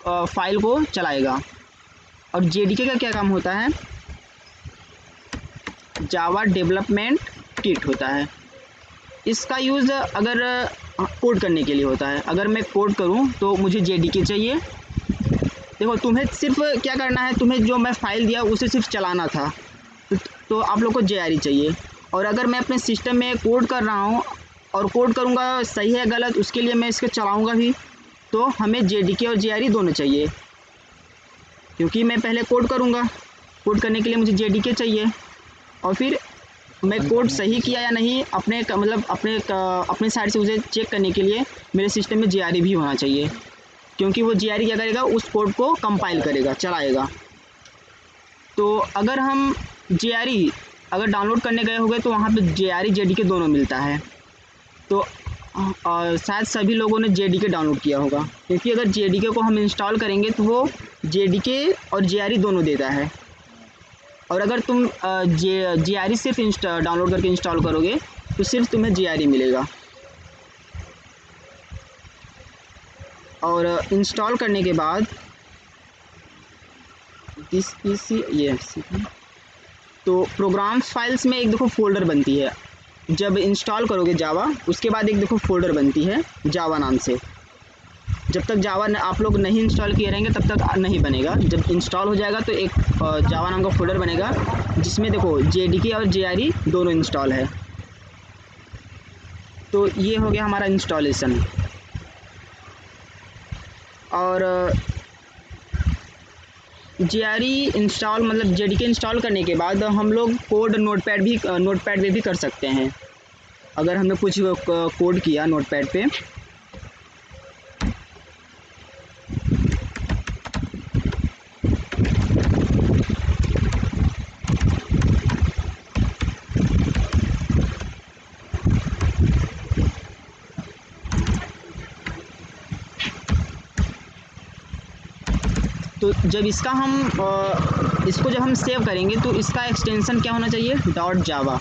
फाइल को चलाएगा। और JDK का क्या काम होता है, जावा डेवलपमेंट किट होता है। इसका यूज़ अगर कोड करने के लिए होता है। अगर मैं कोड करूं तो मुझे JDK चाहिए। देखो, तुम्हें सिर्फ क्या करना है, तुम्हें जो मैं फ़ाइल दिया उसे सिर्फ चलाना था, तो आप लोग को JRE चाहिए। और अगर मैं अपने सिस्टम में कोड कर रहा हूँ और कोड करूँगा सही है गलत, उसके लिए मैं इसको चलाऊँगा भी, तो हमें JDK और JRE दोनों चाहिए। क्योंकि मैं पहले कोड करूँगा, कोड करने के लिए मुझे JDK चाहिए, और फिर मैं कोड सही किया या नहीं अपने साइड से उसे चेक करने के लिए मेरे सिस्टम में JRE भी होना चाहिए। क्योंकि वो JRE क्या करेगा, उस कोड को कंपाइल करेगा, चलाएगा। तो अगर हम JRE अगर डाउनलोड करने गए होंगे तो वहाँ पे JRE JDK दोनों मिलता है। तो शायद सभी लोगों ने JDK डाउनलोड किया होगा, क्योंकि अगर JDK को हम इंस्टॉल करेंगे तो वो JDK और JRE दोनों देता है। और अगर तुम JRE सिर्फ डाउनलोड करके इंस्टॉल करोगे तो सिर्फ तुम्हें JRE मिलेगा। और इंस्टॉल करने के बाद तो प्रोग्राम्स फाइल्स में एक देखो फ़ोल्डर बनती है। जब इंस्टॉल करोगे जावा, उसके बाद एक देखो फ़ोल्डर बनती है जावा नाम से। जब तक जावा आप लोग नहीं इंस्टॉल किए रहेंगे तब तक नहीं बनेगा। जब इंस्टॉल हो जाएगा तो एक जावा नाम का फ़ोल्डर बनेगा, जिसमें देखो JDK और JRE दोनों इंस्टॉल है। तो ये हो गया हमारा इंस्टॉलेशन। और JRE इंस्टॉल मतलब JDK इंस्टॉल करने के बाद हम लोग कोड नोटपैड पे भी कर सकते हैं। अगर हमने कुछ कोड किया नोटपैड पे, तो जब इसको जब हम सेव करेंगे तो इसका एक्सटेंशन क्या होना चाहिए, .java।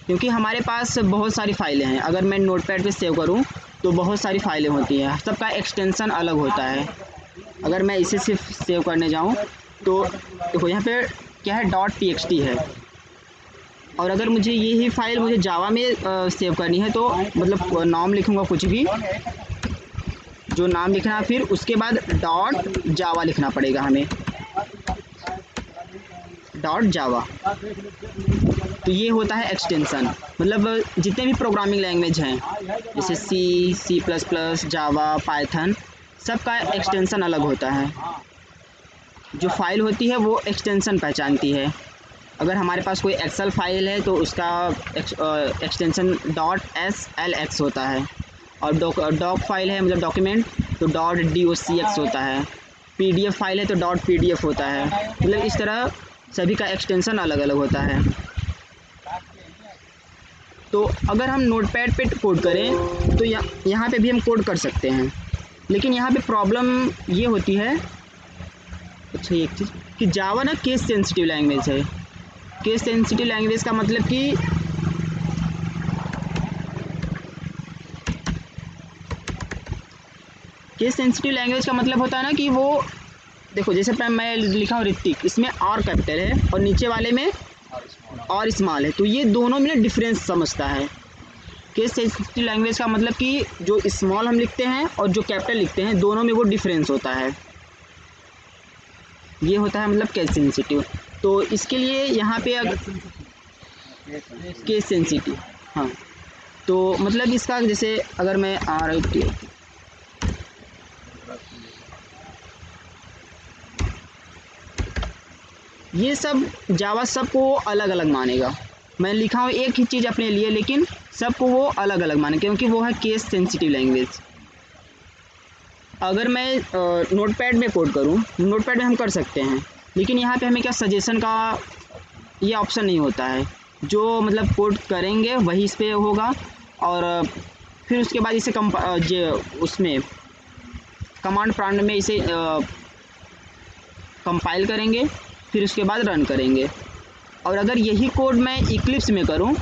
क्योंकि हमारे पास बहुत सारी फाइलें हैं। अगर मैं नोटपैड पे सेव करूं तो बहुत सारी फाइलें होती हैं, सबका एक्सटेंशन अलग होता है। अगर मैं इसे सिर्फ सेव करने जाऊं तो देखो यहाँ पे क्या है, .txt है। और अगर मुझे यही फाइल मुझे जावा में सेव करनी है तो मतलब नाम लिखूँगा कुछ भी, जो नाम लिखना है, फिर उसके बाद डॉट जावा लिखना पड़ेगा हमें, डॉट जावा। तो ये होता है एक्सटेंशन, मतलब जितने भी प्रोग्रामिंग लैंग्वेज हैं जैसे सी, सी प्लस प्लस, जावा, पाइथन, सबका एक्सटेंशन अलग होता है। जो फाइल होती है वो एक्सटेंशन पहचानती है। अगर हमारे पास कोई एक्सेल फाइल है तो उसका एक्सटेंशन .slx होता है, और डॉक फाइल है मतलब डॉक्यूमेंट तो .docx होता है, PDF फाइल है तो .pdf होता है। मतलब इस तरह सभी का एक्सटेंशन अलग अलग होता है। तो अगर हम नोटपैड पे कोड करें तो यहाँ पे भी हम कोड कर सकते हैं, लेकिन यहाँ पे प्रॉब्लम ये होती है, अच्छा एक चीज़ कि जावा ना केस सेंसिटिव लैंग्वेज है। केस सेंसिटिव लैंग्वेज का मतलब कि केस सेंसिटिव लैंग्वेज का मतलब होता है ना कि वो देखो, जैसे मैं लिखा हूँ ऋतिक, इसमें आर कैपिटल है और नीचे वाले में और स्मॉल है, तो ये दोनों में डिफरेंस समझता है। केस सेंसिटिव लैंग्वेज का मतलब कि जो स्मॉल हम लिखते हैं और जो कैपिटल लिखते हैं दोनों में वो डिफरेंस होता है, ये होता है मतलब केस सेंसिटिव। तो इसके लिए यहाँ पे अगर केस सेंसिटिव, हाँ, तो मतलब इसका जैसे अगर मैं ये सब जावा सबको अलग अलग मानेगा। मैं लिखा हूँ एक ही चीज़ अपने लिए, लेकिन सबको वो अलग अलग माने, क्योंकि वो है केस सेंसिटिव लैंग्वेज। अगर मैं नोटपैड में कोड करूँ, नोटपैड में हम कर सकते हैं, लेकिन यहाँ पे हमें क्या सजेशन का ये ऑप्शन नहीं होता है। जो मतलब कोड करेंगे वही इस पर होगा, और फिर उसके बाद इसे उसमें कमांड प्रॉम्प्ट में इसे कंपाइल करेंगे, फिर उसके बाद रन करेंगे। और अगर यही कोड मैं इक्लिप्स में करूं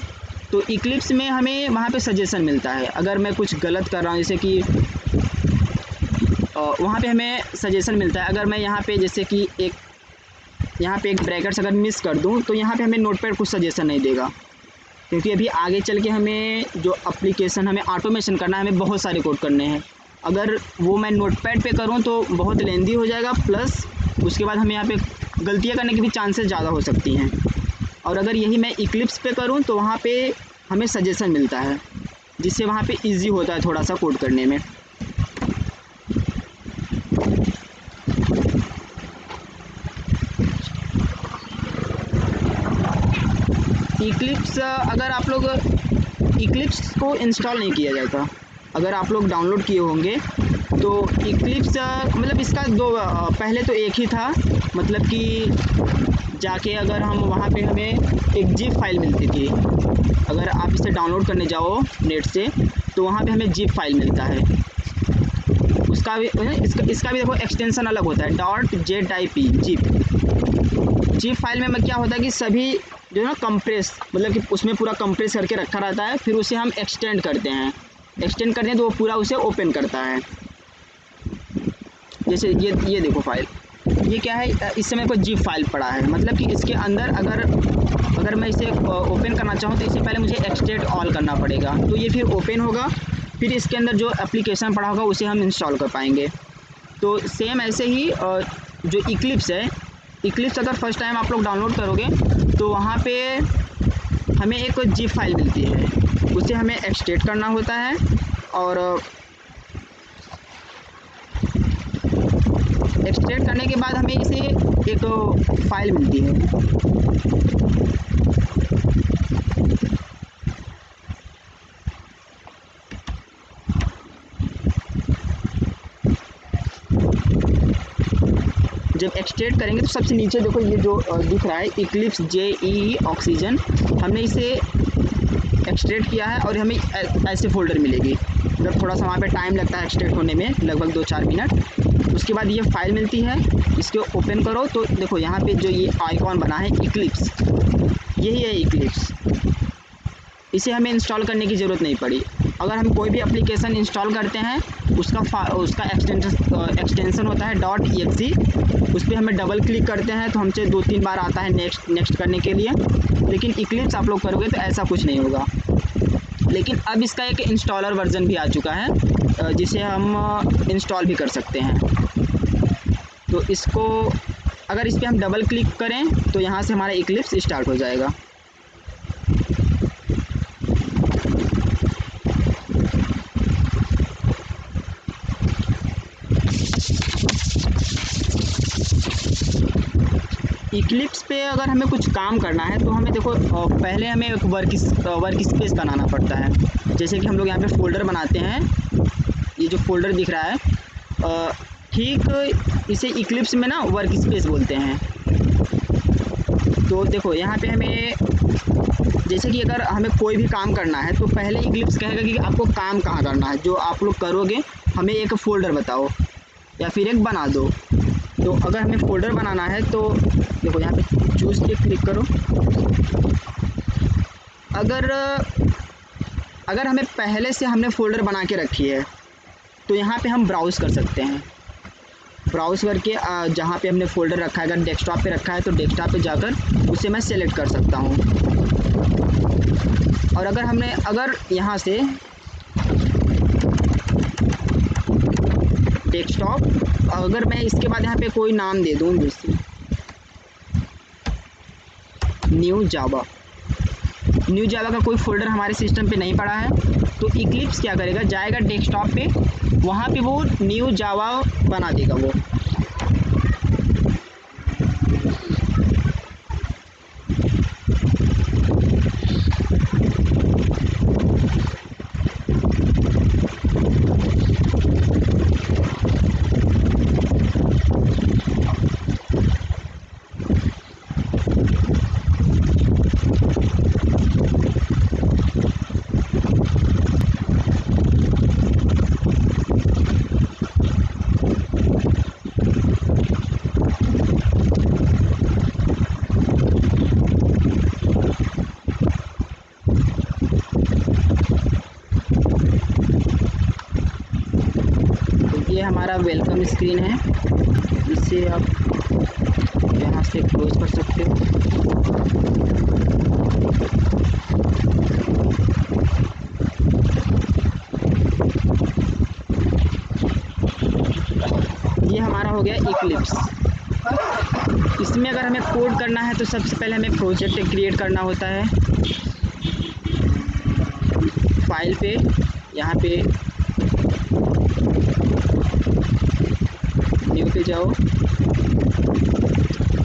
तो इक्लिप्स में हमें वहाँ पे सजेशन मिलता है। अगर मैं कुछ गलत कर रहा हूँ, जैसे कि वहाँ पे हमें सजेशन मिलता है। अगर मैं यहाँ पे जैसे कि यहाँ पे एक ब्रैकेट्स अगर मिस कर दूँ तो यहाँ पे हमें नोटपैड कुछ सजेशन नहीं देगा, क्योंकि अभी आगे चल के हमें जो एप्लीकेशन हमें ऑटोमेशन करना है, हमें बहुत सारे कोड करने हैं। अगर वो मैं नोटपैड पे करूँ तो बहुत लेंदी हो जाएगा, प्लस उसके बाद हमें यहाँ पे गलतियाँ करने की भी चांसेस ज़्यादा हो सकती हैं। और अगर यही मैं इक्लिप्स पे करूँ तो वहाँ पे हमें सजेशन मिलता है, जिससे वहाँ पे इजी होता है थोड़ा सा कोड करने में। इक्लिप्स अगर आप लोग इक्लिप्स को इंस्टॉल नहीं किया जाता, अगर आप लोग डाउनलोड किए होंगे तो इक्लिप्स मतलब इसका पहले तो एक ही था, मतलब कि जाके अगर हम वहाँ पे हमें एक जिप फाइल मिलती थी। अगर आप इसे डाउनलोड करने जाओ नेट से तो वहाँ पे हमें जिप फाइल मिलता है। उसका भी इसका भी देखो एक्सटेंशन अलग होता है, .zip जिप फाइल में क्या होता है कि सभी जो है ना कंप्रेस, मतलब कि उसमें पूरा कंप्रेस करके रखा रहता है, फिर उसे हम एक्सटेंड करते हैं तो वो पूरा उसे ओपन करता है। जैसे ये देखो फाइल, ये क्या है, इस समय कोई जिप फाइल पड़ा है, मतलब कि इसके अंदर अगर मैं इसे ओपन करना चाहूँ तो इससे पहले मुझे एक्सट्रैक्ट ऑल करना पड़ेगा, तो ये फिर ओपन होगा, फिर इसके अंदर जो एप्लीकेशन पड़ा होगा उसे हम इंस्टॉल कर पाएंगे। तो सेम ऐसे ही जो इक्लिप्स है, इक्लिप्स अगर फर्स्ट टाइम आप लोग डाउनलोड करोगे तो वहाँ पे हमें एक जिप फाइल मिलती है, उसे हमें एक्सट्रैक्ट करना होता है, और एक्सट्रैक्ट करने के बाद हमें इसे एक फाइल मिलती है। जब एक्सट्रैक्ट करेंगे तो सबसे नीचे देखो ये जो दिख रहा है इक्लिप्स JEE ऑक्सीजन, हमने इसे एक्सट्रैक्ट किया है और हमें ऐसे फोल्डर मिलेगी। मतलब थोड़ा सा वहाँ पे टाइम लगता है एक्सट्रैक्ट होने में, लगभग 2-4 मिनट। उसके बाद ये फाइल मिलती है, इसको ओपन करो तो देखो यहाँ पे जो ये आइकॉन बना है इक्लिप्स, यही है इक्लिप्स। इसे हमें इंस्टॉल करने की ज़रूरत नहीं पड़ी। अगर हम कोई भी एप्लीकेशन इंस्टॉल करते हैं उसका एक्सटेंशन होता है .exe, उस पर हमें डबल क्लिक करते हैं तो हमसे 2-3 बार आता है नेक्स्ट करने के लिए। लेकिन इक्लिप्स आप लोग करोगे तो ऐसा कुछ नहीं होगा। लेकिन अब इसका एक इंस्टॉलर वर्जन भी आ चुका है जिसे हम इंस्टॉल भी कर सकते हैं। तो इसको अगर इस पर हम डबल क्लिक करें तो यहाँ से हमारा इक्लिप्स स्टार्ट हो जाएगा। इक्लिप्स पे अगर हमें कुछ काम करना है तो हमें देखो पहले हमें एक वर्क स्पेस बनाना पड़ता है। जैसे कि हम लोग यहाँ पे फ़ोल्डर बनाते हैं, ये जो फोल्डर दिख रहा है ठीक इसे इक्लिप्स में ना वर्क स्पेस बोलते हैं। तो देखो यहाँ पे हमें जैसे कि अगर हमें कोई भी काम करना है तो पहले इक्लिप्स कहेगा कि आपको काम कहाँ करना है, जो आप लोग करोगे हमें एक फ़ोल्डर बताओ या फिर एक बना दो। तो अगर हमें फ़ोल्डर बनाना है तो देखो यहाँ पे चूज़ पे क्लिक करो। अगर हमें पहले से हमने फ़ोल्डर बना के रखी है तो यहाँ पे हम ब्राउज़ कर सकते हैं। ब्राउज़ करके जहाँ पे हमने फ़ोल्डर रखा है, अगर डेस्कटॉप पे रखा है तो डेस्कटॉप पे जाकर उसे मैं सेलेक्ट कर सकता हूँ। और अगर यहाँ से डेस्कटॉप, अगर मैं इसके बाद यहाँ पे कोई नाम दे दूँ जैसे न्यू जावा का कोई फ़ोल्डर हमारे सिस्टम पे नहीं पड़ा है तो इक्लिप्स क्या करेगा, जाएगा डेस्कटॉप पे, वहाँ पे वो न्यू जावा बना देगा वो। ये हमारा वेलकम स्क्रीन है, इसे आप यहाँ से क्लोज कर सकते हो। ये हमारा हो गया इक्लिप्स। इसमें अगर हमें कोड करना है तो सबसे पहले हमें प्रोजेक्ट क्रिएट करना होता है। फाइल पे यहाँ पे न्यू पे जाओ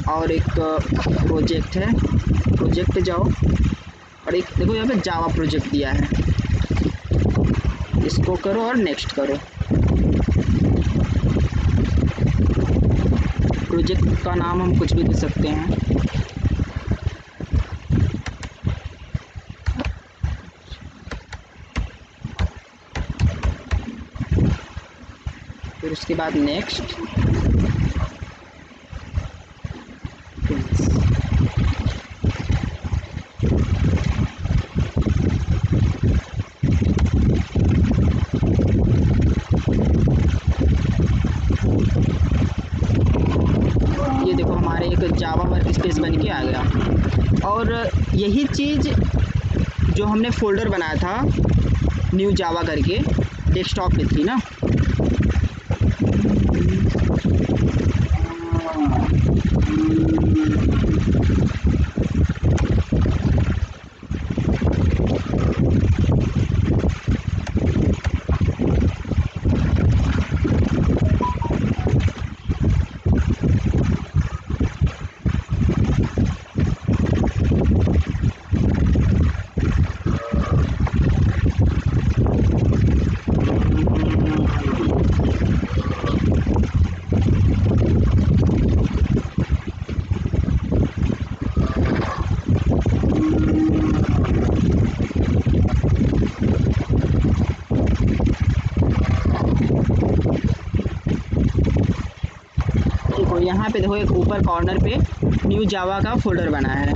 और एक प्रोजेक्ट है, प्रोजेक्ट पे जाओ और एक देखो यहाँ पे जावा प्रोजेक्ट दिया है, इसको करो और नेक्स्ट करो। प्रोजेक्ट का नाम हम कुछ भी दे सकते हैं। फिर उसके बाद नेक्स्ट। ये देखो हमारे एक जावा वर्क स्पेस बन के आ गया। और यही चीज़ जो हमने फ़ोल्डर बनाया था न्यू जावा करके डेस्कटॉप पे थी ना, यहाँ पे देखो एक ऊपर कॉर्नर पे न्यू जावा का फ़ोल्डर बना है।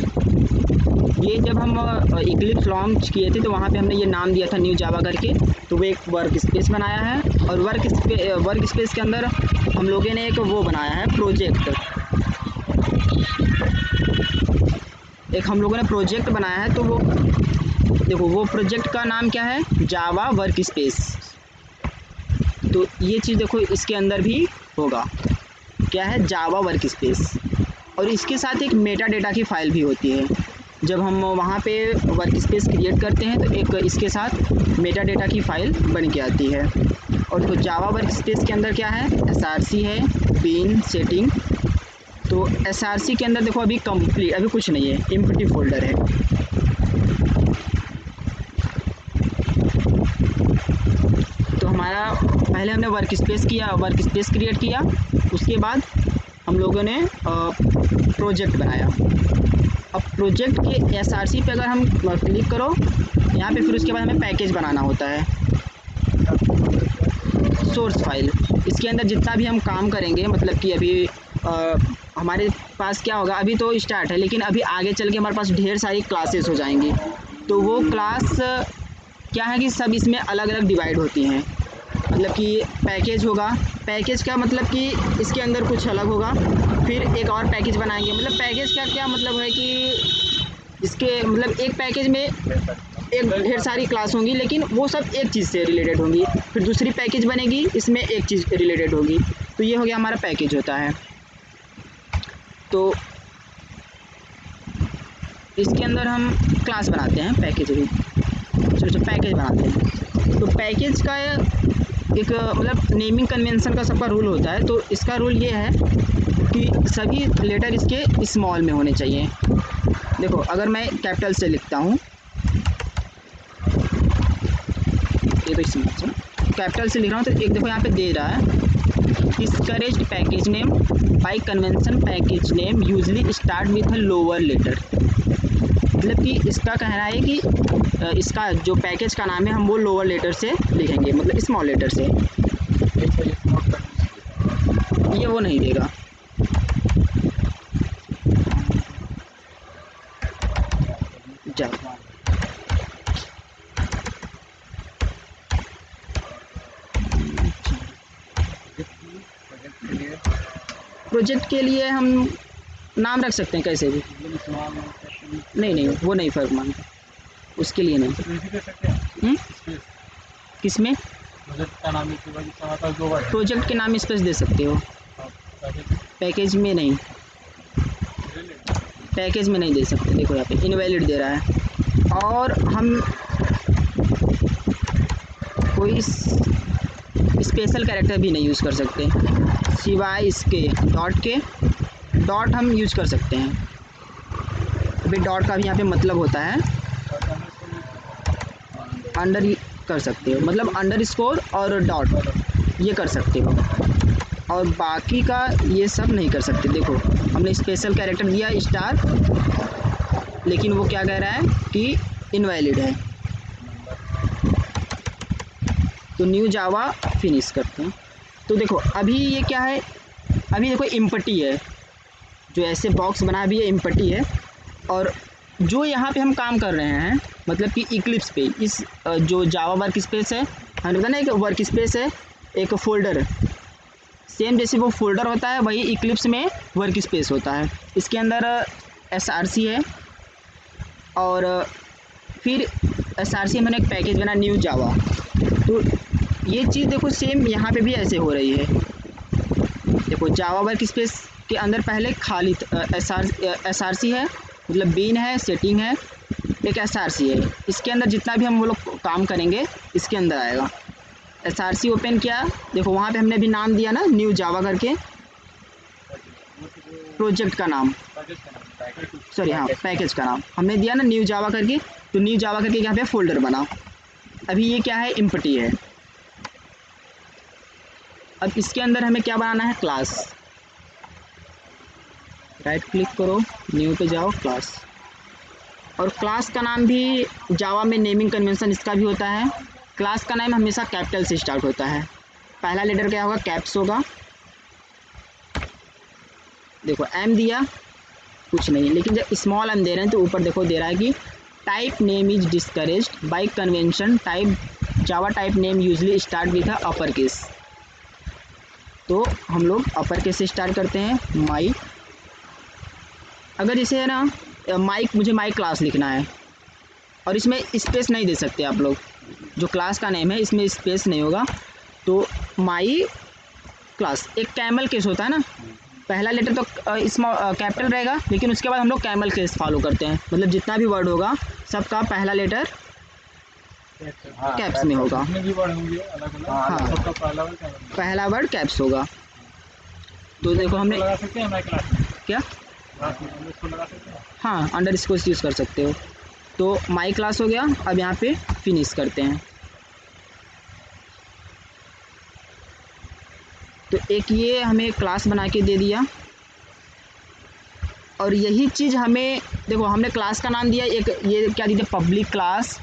ये जब हम इक्लिप्स लॉन्च किए थे तो वहाँ पे हमने ये नाम दिया था न्यू जावा करके, तो वो एक वर्क स्पेस बनाया है। और वर्क स्पेस के अंदर हम लोगों ने एक वो बनाया है प्रोजेक्ट। एक हम लोगों ने प्रोजेक्ट बनाया है, तो वो देखो वो प्रोजेक्ट का नाम क्या है, जावा वर्क स्पेस। तो ये चीज़ देखो इसके अंदर भी होगा, क्या है, जावा वर्क स्पेस। और इसके साथ एक मेटा डेटा की फ़ाइल भी होती है। जब हम वहाँ पे वर्क स्पेस क्रिएट करते हैं तो एक इसके साथ मेटा डेटा की फ़ाइल बन के आती है। और तो जावा वर्क स्पेस के अंदर क्या है, SRC है, बीन सेटिंग। तो SRC के अंदर देखो अभी कंप्लीट, अभी कुछ नहीं है, एम्प्टी फोल्डर है। तो हमारा पहले हमने वर्क स्पेस किया, वर्क स्पेस क्रिएट किया, उसके बाद हम लोगों ने प्रोजेक्ट बनाया। अब प्रोजेक्ट के SRC पे अगर हम क्लिक करो यहाँ पे, फिर उसके बाद हमें पैकेज बनाना होता है, सोर्स फाइल। इसके अंदर जितना भी हम काम करेंगे, मतलब कि अभी हमारे पास क्या होगा, अभी तो स्टार्ट है, लेकिन अभी आगे चल के हमारे पास ढेर सारी क्लासेस हो जाएंगी। तो वो क्लास क्या है कि सब इसमें अलग अलग डिवाइड होती हैं। मतलब कि पैकेज होगा, पैकेज का मतलब कि इसके अंदर कुछ अलग होगा, फिर एक और पैकेज बनाएंगे। मतलब पैकेज का क्या मतलब है कि इसके मतलब एक पैकेज में एक ढेर सारी क्लास होंगी, लेकिन वो सब एक चीज़ से रिलेटेड होंगी। फिर दूसरी पैकेज बनेगी, इसमें एक चीज़ रिलेटेड होगी। तो ये हो गया हमारा पैकेज होता है। तो इसके अंदर हम क्लास बनाते हैं, पैकेज भी पैकेज बनाते हैं। तो पैकेज का एक मतलब नेमिंग कन्वेंशन का सबका रूल होता है। तो इसका रूल ये है कि सभी लेटर इसके स्मॉल में होने चाहिए। देखो अगर मैं कैपिटल से लिखता हूँ, ये तो स्मॉल से कैपिटल से लिख रहा हूँ, तो एक देखो यहाँ पे दे रहा है discouraged package name by convention, package name usually start with a lower letter. मतलब कि इसका कहना है कि इसका जो पैकेज का नाम है हम वो लोअर लेटर से लिखेंगे, मतलब स्मॉल लेटर से। ये वो नहीं देगा। प्रोजेक्ट के लिए हम नाम रख सकते हैं कैसे भी, नहीं वो नहीं फ़र्क मानता, उसके लिए नहीं। किस में प्रोजेक्ट के नाम स्पेस दे सकते हो, पैकेज में नहीं, पैकेज में नहीं दे सकते। देखो यहाँ पे इनवैलिड दे रहा है। और हम कोई स्पेशल कैरेक्टर भी नहीं यूज़ कर सकते सिवाय इसके डॉट हम यूज कर सकते हैं। अभी डॉट का भी यहाँ पे मतलब होता है अंडर कर सकते हो, मतलब अंडर स्कोर और डॉट ये कर सकते हो, और बाकी का ये सब नहीं कर सकते। देखो हमने स्पेशल कैरेक्टर दिया स्टार, लेकिन वो क्या कह रहा है कि इनवैलिड है। तो न्यू जावा फिनिश करते हैं। तो देखो अभी ये क्या है, अभी देखो इम्पटी है, जो ऐसे बॉक्स बना भी है इम्पटी है। और जो यहाँ पे हम काम कर रहे हैं मतलब कि इक्लिप्स पे, इस जो जावा वर्क स्पेस है, हमने बताया ना एक वर्क स्पेस है, एक फ़ोल्डर, सेम जैसे वो फोल्डर होता है वही इक्लिप्स में वर्क स्पेस होता है। इसके अंदर SRC है, और फिर SRC में मैंने एक पैकेज बना न्यू जावा। तो ये चीज़ देखो सेम यहाँ पे भी ऐसे हो रही है। देखो जावा वर्क स्पेस के अंदर पहले खाली SRC है, मतलब बीन है, सेटिंग है, एक SRC है। इसके अंदर जितना भी हम वो लोग काम करेंगे इसके अंदर आएगा। SRC ओपन किया, देखो वहाँ पे हमने भी नाम दिया ना न्यू जावा करके, प्रोजेक्ट का नाम, सॉरी हाँ पैकेज का नाम हमने दिया ना न्यू जावा करके। तो न्यू जावा करके यहाँ पे फोल्डर बना। अभी ये क्या है, इम्पटी है। अब इसके अंदर हमें क्या बनाना है, क्लास। राइट क्लिक करो, न्यू पे जाओ, क्लास। और क्लास का नाम भी जावा में नेमिंग कन्वेंशन इसका भी होता है। क्लास का नाम हमेशा कैपिटल से स्टार्ट होता है। पहला लेटर क्या होगा, कैप्स होगा। देखो एम दिया, कुछ नहीं, लेकिन जब स्मॉल एम दे रहे हैं तो ऊपर देखो दे रहा है कि type name is discouraged bye convention, type Java type name usually start with upper case. तो हम लोग अपर केस से स्टार्ट करते हैं, माई। अगर इसे है ना मुझे माई क्लास लिखना है और इसमें स्पेस नहीं दे सकते आप लोग। जो क्लास का नेम है इसमें स्पेस नहीं होगा। तो माई क्लास एक कैमल केस होता है ना, पहला लेटर तो कैपिटल रहेगा, लेकिन उसके बाद हम लोग कैमल केस फॉलो करते हैं। मतलब जितना भी वर्ड होगा सबका पहला लेटर कैप्स में होगा। हाँ, पहला वर्ड कैप्स होगा। तो देखो हमने क्या, हाँ अंडर स्कोर यूज़ कर सकते हो। तो माई क्लास हो गया। अब यहाँ पे फिनिश करते हैं। तो एक ये हमें क्लास बना के दे दिया और यही चीज़ हमें देखो हमने क्लास का नाम दिया, एक ये क्या दिया पब्लिक क्लास,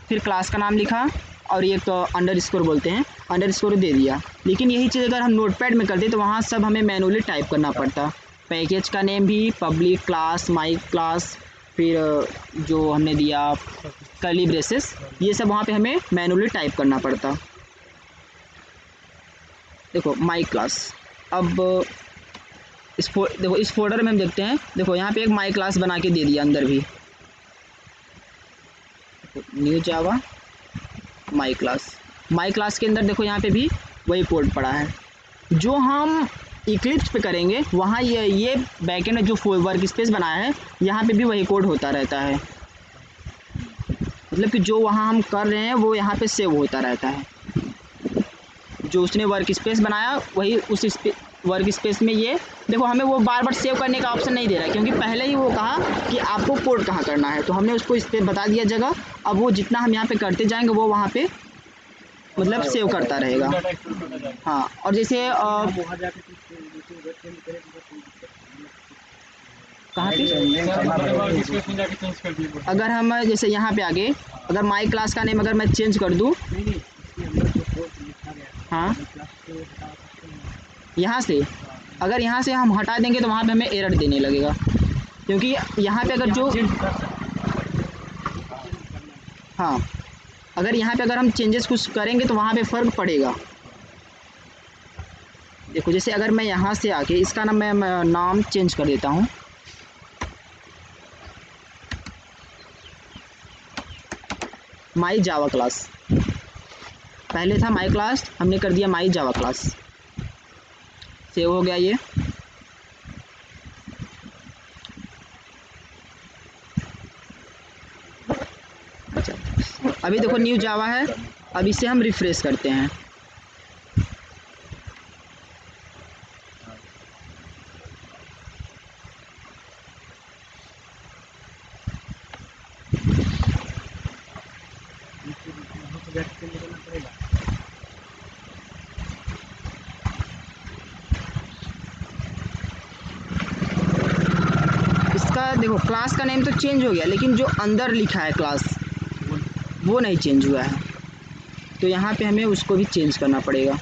फिर क्लास का नाम लिखा और ये तो अंडर स्कोर बोलते हैं, अंडर स्कोर दे दिया। लेकिन यही चीज़ अगर हम नोटपैड में करते तो वहाँ सब हमें मैनुअली टाइप करना पड़ता। पैकेज का नेम भी पब्लिक क्लास, माई क्लास, फिर जो हमने दिया कर्ली ब्रेसेस, ये सब वहाँ पे हमें मैनुअली टाइप करना पड़ता। देखो माई क्लास। अब देखो इस फोल्डर में हम देखते हैं, देखो यहाँ पे एक माई क्लास बना के दे दिया अंदर भी, new Java my class. My class के अंदर देखो यहाँ पे भी वही कोड पड़ा है। जो हम इक्लिप्स पे करेंगे वहाँ ये बैकएंड में जो वर्क स्पेस बनाया है यहाँ पे भी वही कोड होता रहता है। मतलब कि जो वहाँ हम कर रहे हैं वो यहाँ पे सेव होता रहता है। जो उसने वर्क स्पेस बनाया वही उस वर्क स्पेस में ये देखो हमें वो बार बार सेव करने का ऑप्शन नहीं दे रहा है, क्योंकि पहले ही वो कहा कि आपको कोड कहाँ करना है, तो हमने उसको इस पर बता दिया जगह। अब वो जितना हम यहाँ पे करते जाएंगे वो वहाँ पे मतलब सेव करता रहेगा। हाँ, और जैसे कहाँ पे अगर हम जैसे यहाँ पे आगे अगर माई क्लास का नेम अगर मैं चेंज कर दूँ, हाँ यहाँ से अगर यहाँ से हम हटा देंगे तो वहाँ पे हमें एरर देने लगेगा, क्योंकि यहाँ पे अगर जो हाँ अगर यहाँ पे अगर हम चेंजेस कुछ करेंगे तो वहाँ पे फ़र्क पड़ेगा। देखो जैसे अगर मैं यहाँ से आके इसका नाम मैं नाम चेंज कर देता हूँ, माई जावा क्लास, पहले था माई क्लास, हमने कर दिया माई जावा क्लास। सेव हो गया ये। अभी देखो न्यू जावा है। अब इसे हम रिफ्रेश करते हैं। इसका देखो क्लास का नेम तो चेंज हो गया, लेकिन जो अंदर लिखा है क्लास वो नहीं चेंज हुआ है, तो यहाँ पे हमें उसको भी चेंज करना पड़ेगा।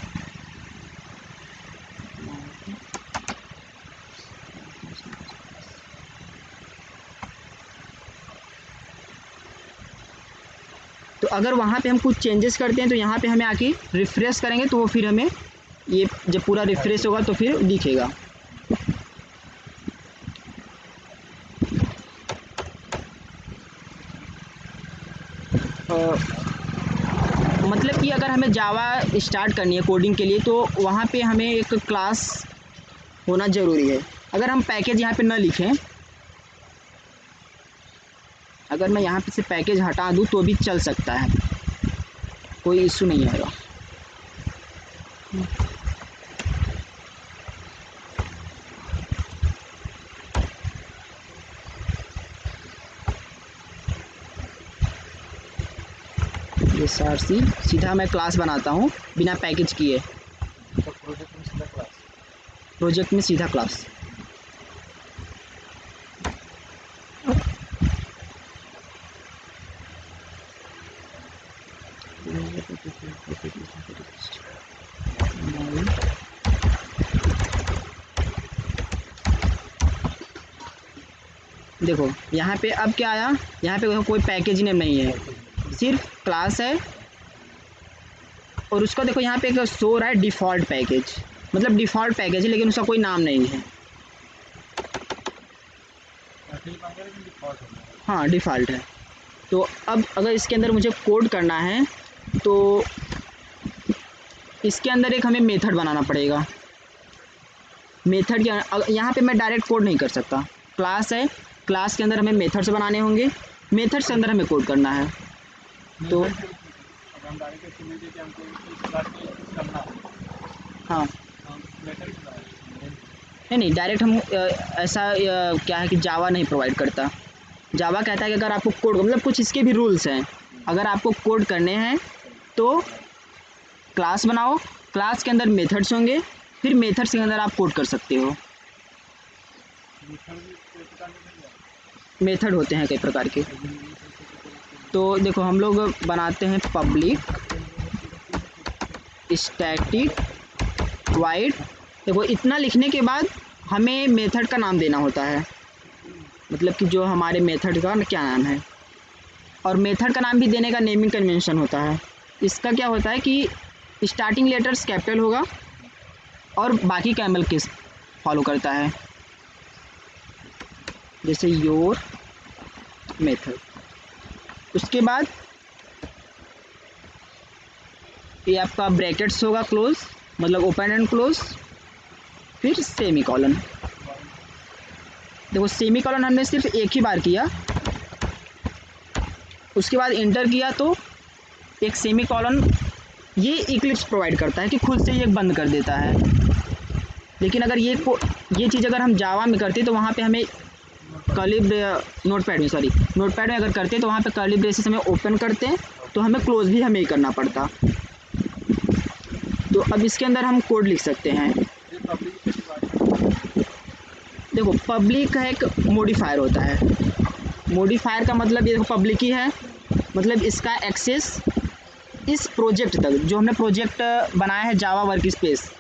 तो अगर वहाँ पे हम कुछ चेंजेस करते हैं तो यहाँ पे हमें आके रिफ़्रेश करेंगे तो वो फिर हमें ये जब पूरा रिफ़्रेश होगा तो फिर दिखेगा। मतलब कि अगर हमें जावा स्टार्ट करनी है कोडिंग के लिए तो वहाँ पे हमें एक क्लास होना ज़रूरी है। अगर हम पैकेज यहाँ पे न लिखें, अगर मैं यहाँ पे से पैकेज हटा दूँ तो भी चल सकता है, कोई इशू नहीं आएगा। ये SRC सीधा मैं क्लास बनाता हूँ बिना पैकेज किए। प्रोजेक्ट में सीधा क्लास। देखो यहाँ पे अब क्या आया, यहाँ पे कोई पैकेज नेम नहीं है, सिर्फ क्लास है। और उसका देखो यहाँ पे एक शो रहा है डिफ़ॉल्ट पैकेज, मतलब डिफ़ॉल्ट पैकेज है लेकिन उसका कोई नाम नहीं है। हाँ डिफ़ॉल्ट है। तो अब अगर इसके अंदर मुझे कोड करना है तो इसके अंदर एक हमें मेथड बनाना पड़ेगा। मेथड यहाँ पे मैं डायरेक्ट कोड नहीं कर सकता, क्लास है, क्लास के अंदर हमें मेथड्स बनाने होंगे, मेथड्स के अंदर हमें कोड करना है। तो हाँ नहीं डायरेक्ट हम ऐसा क्या है कि जावा नहीं प्रोवाइड करता। जावा कहता है कि अगर आपको कोड मतलब कुछ इसके भी रूल्स हैं, अगर आपको कोड करने हैं तो क्लास बनाओ, क्लास के अंदर मेथड्स होंगे, फिर मेथड्स के अंदर आप कोड कर सकते हो। मेथड होते हैं कई प्रकार के। तो देखो हम लोग बनाते हैं पब्लिक स्टैटिक वाइड। देखो इतना लिखने के बाद हमें मेथड का नाम देना होता है, मतलब कि जो हमारे मेथड का क्या नाम है, और मेथड का नाम भी देने का नेमिंग कन्वेंशन होता है। इसका क्या होता है कि स्टार्टिंग लेटर्स कैपिटल होगा और बाकी कैमल केस फॉलो करता है, जैसे योर मेथड। उसके बाद ये आपका ब्रैकेट्स होगा क्लोज, मतलब ओपन एंड क्लोज, फिर सेमी कॉलन। देखो सेमी कॉलन हमने सिर्फ एक ही बार किया, उसके बाद इंटर किया तो एक सेमी कॉलन ये इक्लिप्स प्रोवाइड करता है कि खुद से ये बंद कर देता है। लेकिन अगर ये चीज़ अगर हम जावा में करते तो वहाँ पे हमें नोटपैड में अगर करते तो वहाँ पे कर्ली ब्रेसेस हमें ओपन करते हैं तो हमें क्लोज भी हमें ही करना पड़ता। तो अब इसके अंदर हम कोड लिख सकते हैं। देखो पब्लिक का एक मॉडिफायर होता है, मॉडिफायर का मतलब ये देखो पब्लिक ही है, मतलब इसका एक्सेस इस प्रोजेक्ट तक, जो हमने प्रोजेक्ट बनाया है जावा वर्क स्पेस,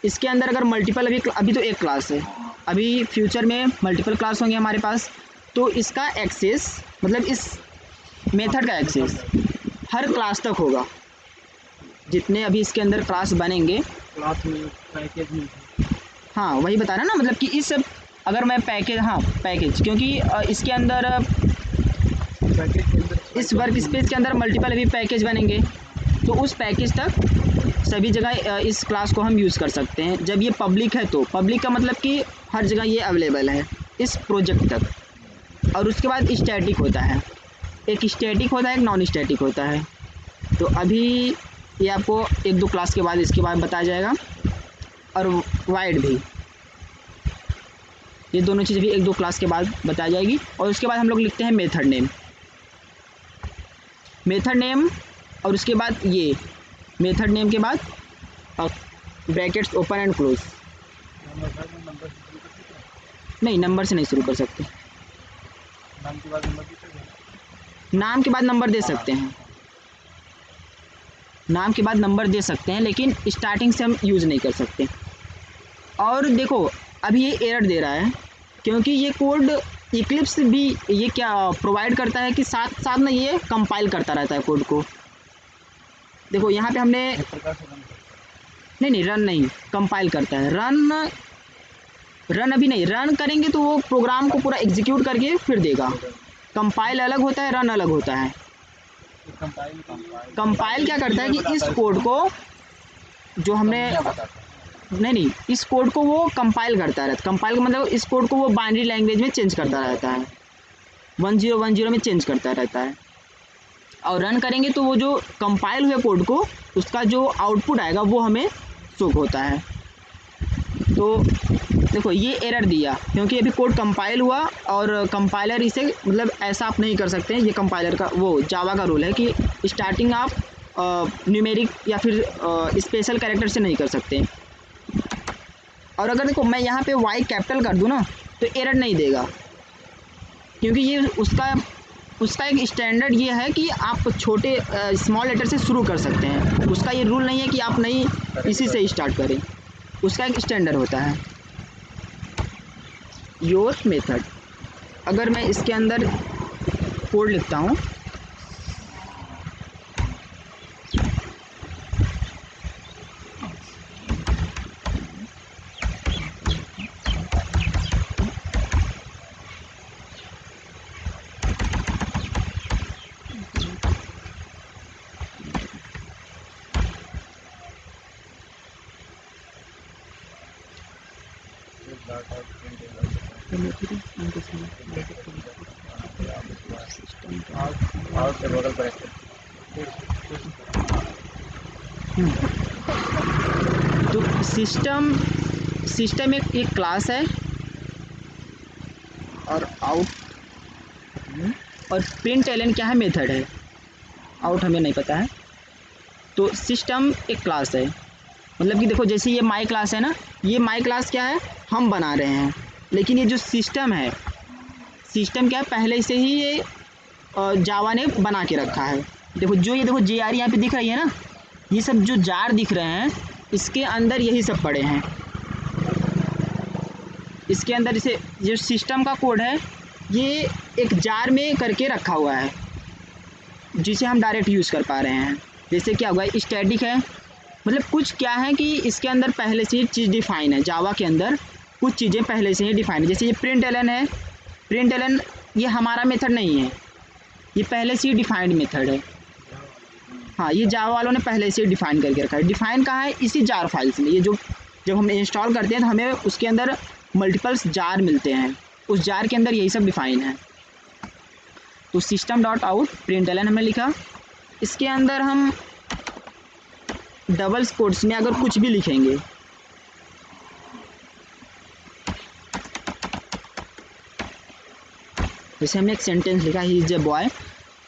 इसके अंदर अगर मल्टीपल अभी तो एक क्लास है, अभी फ्यूचर में मल्टीपल क्लास होंगे हमारे पास, तो इसका एक्सेस मतलब इस मेथड का एक्सेस हर क्लास तक होगा। जितने अभी इसके अंदर क्लास बनेंगे, क्लास में पैकेज में, हाँ वही बता रहा ना, मतलब कि इस अगर मैं पैकेज, हाँ पैकेज, क्योंकि इसके अंदर इस वर्क स्पेस के अंदर मल्टीपल अभी पैकेज बनेंगे, तो उस पैकेज तक सभी जगह इस क्लास को हम यूज़ कर सकते हैं। जब ये पब्लिक है तो पब्लिक का मतलब कि हर जगह ये अवेलेबल है इस प्रोजेक्ट तक। और उसके बाद स्टैटिक होता है, एक स्टैटिक होता है, एक नॉन स्टैटिक होता है। तो अभी ये आपको एक दो क्लास के बाद इसके बाद बताया जाएगा। और वाइड भी, ये दोनों चीज़ें भी एक दो क्लास के बाद बताई जाएगी। और उसके बाद हम लोग लिखते हैं मेथड नेम, और उसके बाद ये मेथड नेम के बाद ब्रैकेट्स ओपन एंड क्लोज। नहीं नंबर से नहीं शुरू कर सकते, नाम के बाद नंबर दीजिएगा। नाम के बाद नंबर दे सकते हैं, नाम के बाद नंबर दे सकते हैं, लेकिन स्टार्टिंग से हम यूज़ नहीं कर सकते। और देखो अभी ये एरर दे रहा है क्योंकि ये कोड इक्लिप्स भी ये क्या प्रोवाइड करता है कि साथ साथ में ये कंपाइल करता रहता है कोड को। देखो यहाँ पे हमने एक प्रकार से नहीं रन नहीं, कंपाइल करता है। रन अभी नहीं, रन करेंगे तो वो प्रोग्राम को पूरा एग्जीक्यूट करके फिर देगा। कंपाइल अलग होता है, रन अलग होता है। कंपाइल क्या करता है कि इस कोड को जो हमने नहीं इस कोड को वो कंपाइल करता रहता है। कंपाइल का मतलब इस कोड को वो बाइनरी लैंग्वेज में चेंज करता रहता है, 1010 में चेंज करता रहता है। और रन करेंगे तो वो जो कंपाइल हुए कोड को उसका जो आउटपुट आएगा वो हमें शो होता है। तो देखो ये एरर दिया क्योंकि अभी कोड कंपाइल हुआ और कंपाइलर इसे मतलब ऐसा आप नहीं कर सकते हैं। ये कंपाइलर का वो जावा का रूल है कि स्टार्टिंग आप न्यूमेरिक या फिर स्पेशल कैरेक्टर से नहीं कर सकते। और अगर देखो मैं यहाँ पे वाई कैपिटल कर दूँ ना तो एरर नहीं देगा, क्योंकि ये उसका एक स्टैंडर्ड ये है कि आप छोटे स्मॉल लेटर से शुरू कर सकते हैं। उसका ये रूल नहीं है कि आप नहीं इसी से स्टार्ट करें, उसका एक स्टैंडर्ड होता है। योर मेथड, अगर मैं इसके अंदर कोड लिखता हूँ आउट से बगल ब्रैकेट। तो सिस्टम एक क्लास है, और आउट और प्रिंट एलन क्या है, मेथड है। आउट हमें नहीं पता है। तो सिस्टम एक क्लास है, मतलब कि देखो जैसे ये माई क्लास है ना, ये माई क्लास क्या है, हम बना रहे हैं, लेकिन ये जो सिस्टम है, सिस्टम क्या है, पहले से ही ये जावा ने बना के रखा है। देखो ये देखो JR यहाँ पे दिख रही है ना, ये सब जो जार दिख रहे हैं, इसके अंदर यही सब पड़े हैं। इसके अंदर इसे जो सिस्टम का कोड है, ये एक जार में करके रखा हुआ है, जिसे हम डायरेक्ट यूज़ कर पा रहे हैं। जैसे क्या हुआ, स्टैटिक है, मतलब कुछ क्या है कि इसके अंदर पहले से ही चीज़ डिफाइन है। जावा के अंदर कुछ चीज़ें पहले से ही डिफाइन है। जैसे ये प्रिंट एलन है, प्रिंट एलन ये हमारा मेथड नहीं है, ये पहले से ही डिफाइंड मेथड है। हाँ, ये जावा वालों ने पहले से ही डिफाइन करके रखा है। डिफाइन कहाँ है, इसी जार फाइल्स में। ये जो जब हम इंस्टॉल करते हैं तो हमें उसके अंदर मल्टीपल्स जार मिलते हैं, उस जार के अंदर यही सब डिफाइन है। तो system dot out println हमने लिखा, इसके अंदर हम डबल कोट्स में अगर कुछ भी लिखेंगे, जैसे हमने एक सेंटेंस लिखा ही इज ए बॉय,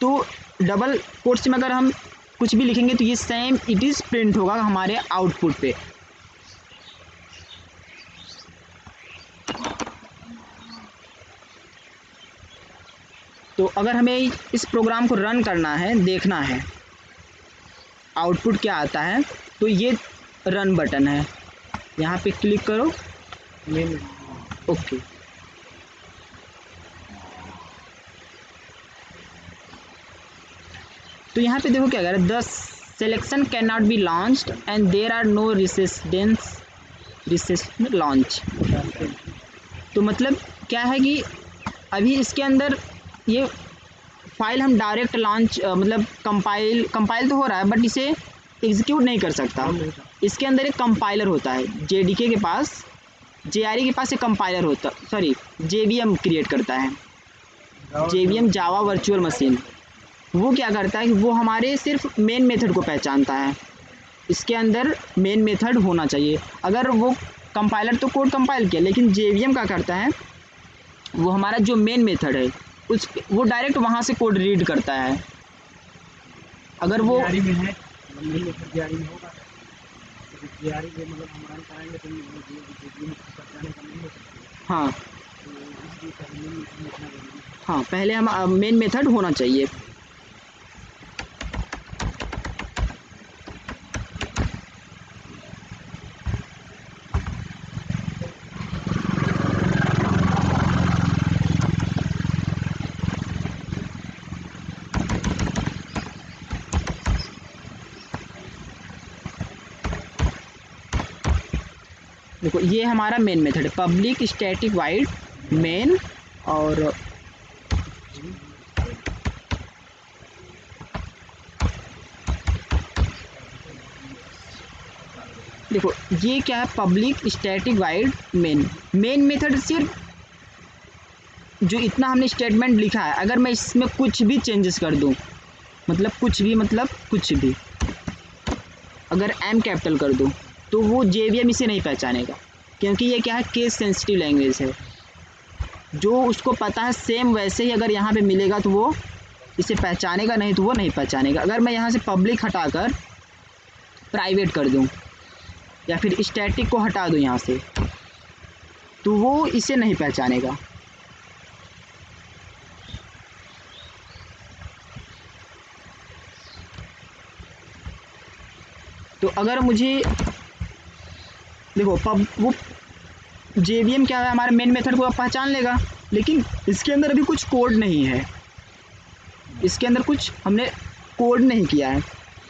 तो डबल कोट्स में अगर हम कुछ भी लिखेंगे तो ये सेम इट इज़ प्रिंट होगा हमारे आउटपुट पे। तो अगर हमें इस प्रोग्राम को रन करना है, देखना है आउटपुट क्या आता है, तो ये रन बटन है, यहाँ पे क्लिक करो, ओके। तो यहाँ पे देखो क्या कह रहा है, the selection can not be launched and there are no recent launch. तो मतलब क्या है कि अभी इसके अंदर ये फाइल हम डायरेक्ट लॉन्च मतलब कंपाइल तो हो रहा है, बट इसे एग्जीक्यूट नहीं कर सकता। इसके अंदर एक कंपाइलर होता है, JDK के पास, JRE के पास एक कंपाइलर होता, सॉरी JVM क्रिएट करता है, JVM जावा वर्चुअल मशीन। वो क्या करता है कि वो हमारे सिर्फ मेन मेथड को पहचानता है, इसके अंदर मेन मेथड होना चाहिए। अगर वो कंपाइलर तो कोड कंपाइल किया, लेकिन JVM क्या करता है, वो हमारा जो मेन मेथड है वो डायरेक्ट वहाँ से कोड रीड करता है। अगर वो JRE में है, JRE में होगा, JRE में मतलब हम रन कराएंगे तो पहचाने का नहीं हो सकता। हाँ तो इसलिए पहले लिखना जरूरी है। हाँ, पहले हम मेन मेथड होना चाहिए। देखो ये हमारा मेन मेथड है, पब्लिक स्टैटिक वाइड मेन, और देखो ये क्या है, public static wide main method सिर्फ जो इतना हमने स्टेटमेंट लिखा है, अगर मैं इसमें कुछ भी चेंजेस कर दूं, मतलब कुछ भी अगर M कैपिटल कर दूं, तो वो JVM इसे नहीं पहचानेगा, क्योंकि ये क्या है, केस सेंसिटिव लैंग्वेज है। जो उसको पता है सेम वैसे ही अगर यहाँ पे मिलेगा तो वो इसे पहचानेगा, नहीं तो वो नहीं पहचानेगा। अगर मैं यहाँ से पब्लिक हटाकर प्राइवेट कर दूँ, या फिर स्टैटिक को हटा दूँ यहाँ से, तो वो इसे नहीं पहचानेगा। तो अगर मुझे देखो वो JVM क्या है, हमारे मेन मेथड को पहचान लेगा, लेकिन इसके अंदर अभी कुछ कोड नहीं है, इसके अंदर कुछ हमने कोड नहीं किया है,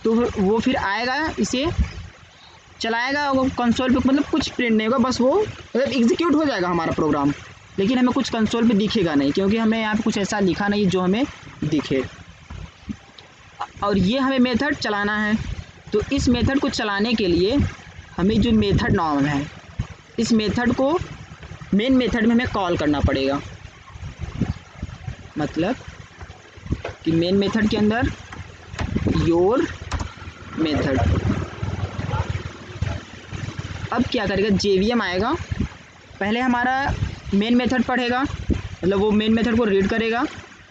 तो वो फिर आएगा, इसे चलाएगा, वो कंसोल पे मतलब कुछ प्रिंट नहीं होगा, बस वो मतलब एग्जीक्यूट हो जाएगा हमारा प्रोग्राम, लेकिन हमें कुछ कंसोल पे दिखेगा नहीं, क्योंकि हमें यहाँ पे कुछ ऐसा लिखा नहीं जो हमें दिखे। और ये हमें मेथड चलाना है, तो इस मेथड को चलाने के लिए हमें जो मेथड नाम है, इस मेथड को मेन मेथड में हमें कॉल करना पड़ेगा। मतलब कि मेन मेथड के अंदर योर मेथड, अब क्या करेगा, JVM आएगा, पहले हमारा मेन मेथड पढ़ेगा, मतलब वो मेन मेथड को रीड करेगा,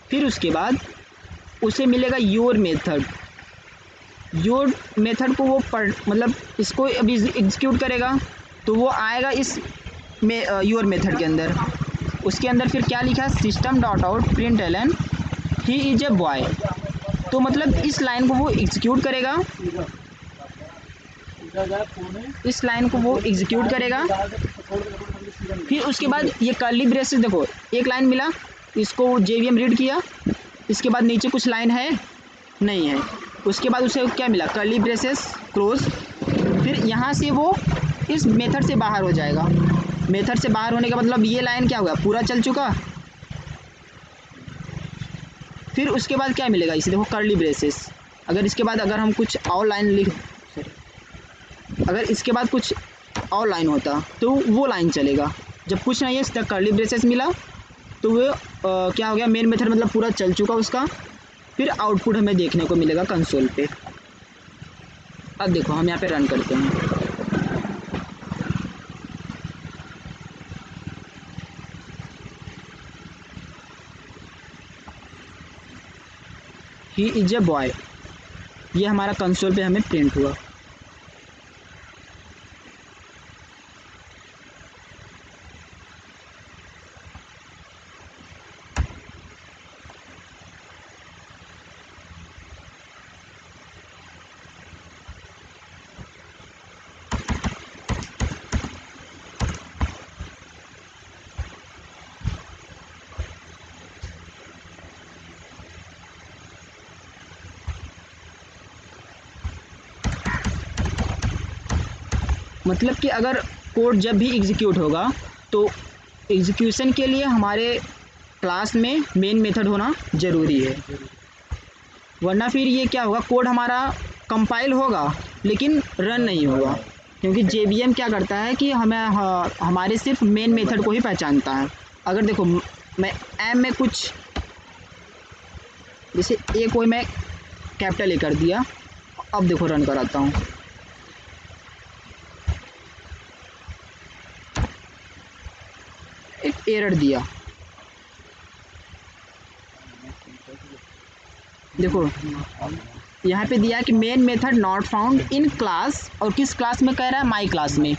फिर उसके बाद उसे मिलेगा योर मेथड। योर मेथड को वो पढ़ मतलब इसको अभी एग्जीक्यूट करेगा तो वो आएगा इस में योर मेथड के अंदर। उसके अंदर फिर क्या लिखा है, system dot out println he is a boy. तो मतलब इस लाइन को वो एग्जीक्यूट करेगा, इस लाइन को वो एग्जीक्यूट करेगा, फिर उसके बाद ये कर्ली ब्रेसेस, देखो एक लाइन मिला, इसको JVM रीड किया, इसके बाद नीचे कुछ लाइन है नहीं है, उसके बाद उसे क्या मिला, कर्ली ब्रेसेस क्लोज, फिर यहाँ से वो इस मेथड से बाहर हो जाएगा। मेथड से बाहर होने का मतलब ये लाइन क्या हुआ, पूरा चल चुका। फिर उसके बाद क्या मिलेगा, इसे देखो कर्ली ब्रेसेस। अगर इसके बाद अगर हम कुछ और लाइन अगर इसके बाद कुछ और लाइन होता तो वो लाइन चलेगा। जब कुछ नहीं है इस तक कर्ली ब्रेसेस मिला तो वो क्या हो गया, मेन मेथड मतलब पूरा चल चुका उसका। फिर आउटपुट हमें देखने को मिलेगा कंसोल पे। अब देखो हम यहाँ पे रन करते हैं, ही इज ए बॉय, ये हमारा कंसोल पे हमें प्रिंट हुआ। मतलब कि अगर कोड जब भी एग्जीक्यूट होगा तो एग्जीक्यूशन के लिए हमारे क्लास में मेन मेथड होना ज़रूरी है, वरना फिर ये क्या होगा, कोड हमारा कंपाइल होगा लेकिन रन नहीं होगा। क्योंकि JVM क्या करता है कि हमें हमारे सिर्फ मेन मेथड को ही पहचानता है। अगर देखो मैं एम में कुछ जैसे ए कोई मैं कैपिटल ए कर दिया, अब देखो रन कराता हूँ, एक एरर दिया, देखो यहाँ पे दिया कि main method not found in class, और किस क्लास में कह रहा है, माई क्लास में।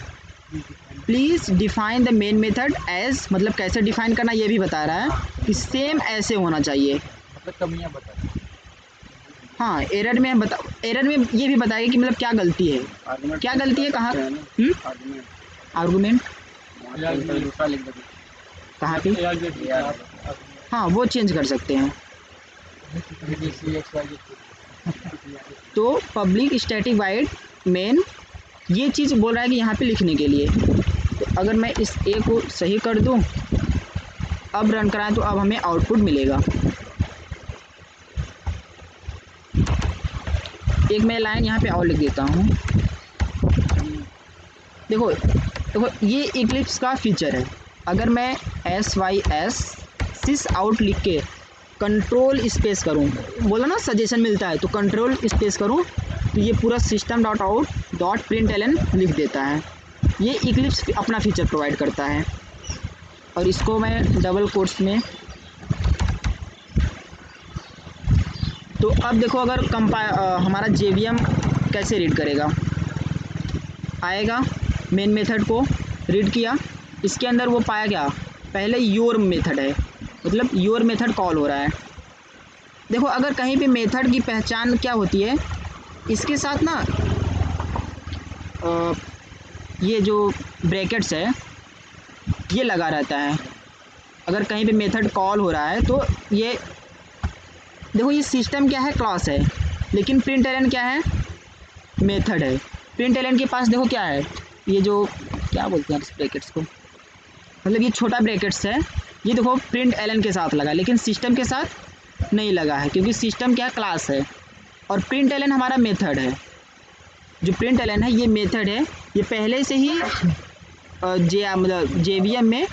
Please define the main method as, मतलब कैसे डिफाइन करना ये भी बता रहा है कि सेम ऐसे होना चाहिए। मतलब कमियां बता, हाँ एरर में ये भी बताएगा कि मतलब क्या गलती है, क्या गलती है, कहाँ आर्गूमेंट कहाँ पे, हाँ वो चेंज कर सकते हैं। तो पब्लिक स्टैटिक वाइड मेन, ये चीज़ बोल रहा है कि यहाँ पे लिखने के लिए। तो अगर मैं इस ए को सही कर दूँ, अब रन कराएं तो अब हमें आउटपुट मिलेगा। एक मैं लाइन यहाँ पे और लिख देता हूँ, देखो ये इक्लिप्स का फीचर है। अगर मैं SYS sys out लिख के कंट्रोल स्पेस करूँ, बोला ना सजेशन मिलता है, तो कंट्रोल स्पेस करूँ तो ये पूरा system dot out dot println लिख देता है। ये इक्लिप्स अपना फीचर प्रोवाइड करता है। और इसको मैं डबल कोट्स में, तो अब देखो अगर हमारा JVM कैसे रीड करेगा, आएगा मेन मेथड को रीड किया, इसके अंदर वो पाया क्या, पहले योर मेथड है, मतलब योर मेथड कॉल हो रहा है। देखो अगर कहीं पे मेथड की पहचान क्या होती है, इसके साथ ना ये जो ब्रैकेट्स है ये लगा रहता है। अगर कहीं पे मेथड कॉल हो रहा है तो ये देखो, ये सिस्टम क्या है, क्लास है, लेकिन println क्या है, मेथड है। println के पास देखो क्या है, ये जो क्या बोलते हैं इस ब्रैकेट्स को, मतलब ये छोटा ब्रैकेट्स है, ये देखो println के साथ लगा, लेकिन सिस्टम के साथ नहीं लगा है, क्योंकि सिस्टम क्या है, क्लास है, और println हमारा मेथड है। जो println है ये मेथड है, ये पहले से ही मतलब JVM में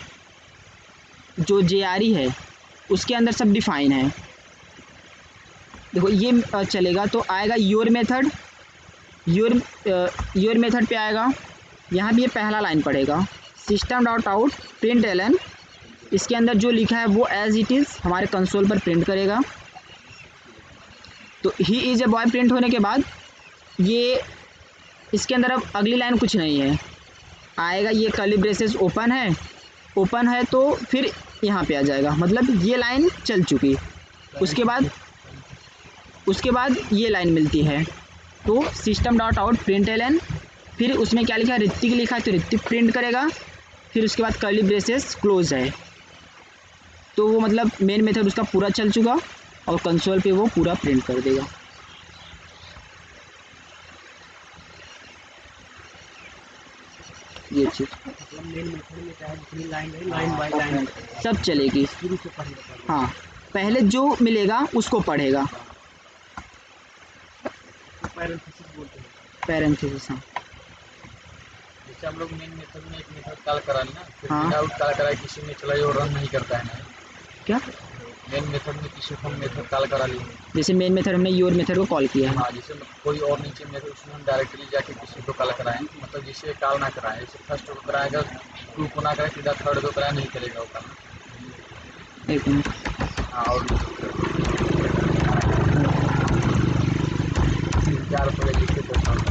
जो JRE है उसके अंदर सब डिफाइन है। देखो ये चलेगा तो आएगा योर मेथड, योर मेथड पे आएगा, यहाँ भी ये पहला लाइन पड़ेगा system dot out println, इसके अंदर जो लिखा है वो एज इट इज़ हमारे कंसोल पर प्रिंट करेगा। तो he is a boy print होने के बाद ये इसके अंदर अब अगली लाइन कुछ नहीं है, आएगा ये कर्ली ब्रेसेस ओपन है तो फिर यहाँ पे आ जाएगा, मतलब ये लाइन चल चुकी। उसके बाद ये लाइन मिलती है तो system dot out println, फिर उसमें क्या लिखा है ऋतिक लिखा है तो ऋतिक प्रिंट करेगा, फिर उसके बाद कर्ली ब्रेसेस क्लोज है, तो वो मतलब मेन मेथड उसका पूरा चल चुका और कंसोल पे वो पूरा प्रिंट कर देगा। ये चीज़ मतलब मेन मेथड में चाहे जितनी लाइन है लाइन बाय लाइन सब चलेगी। शुरू से पढ़ेगा। हाँ, पहले जो मिलेगा उसको पढ़ेगा, पैरेंथेसिस बोलते हैं। पैरेंथेसिस। हाँ जैसे हम लोग मेन मेथड में एक मेथड कॉल करा लिया, फिर हाँ। बिना कॉल कराए किसी में चला और रन नहीं करता है ना। क्या मेन मेथड में किसी को हम मेथड कॉल करा लिए, जैसे मेन मेथड हमने योर मेथड को कॉल किया है। हाँ, जैसे कोई और नीचे मेथड उसमें हम डायरेक्टली जाके किसी को कॉल कराएं, मतलब जिसे कॉल ना कराएं, जैसे फर्स्ट को कराएगा टू को ना कराए सीधा थर्ड को कराए नहीं करेगा वो काम। एक मिनट, हाँ, और 4 रुपये लिख के देता हूँ।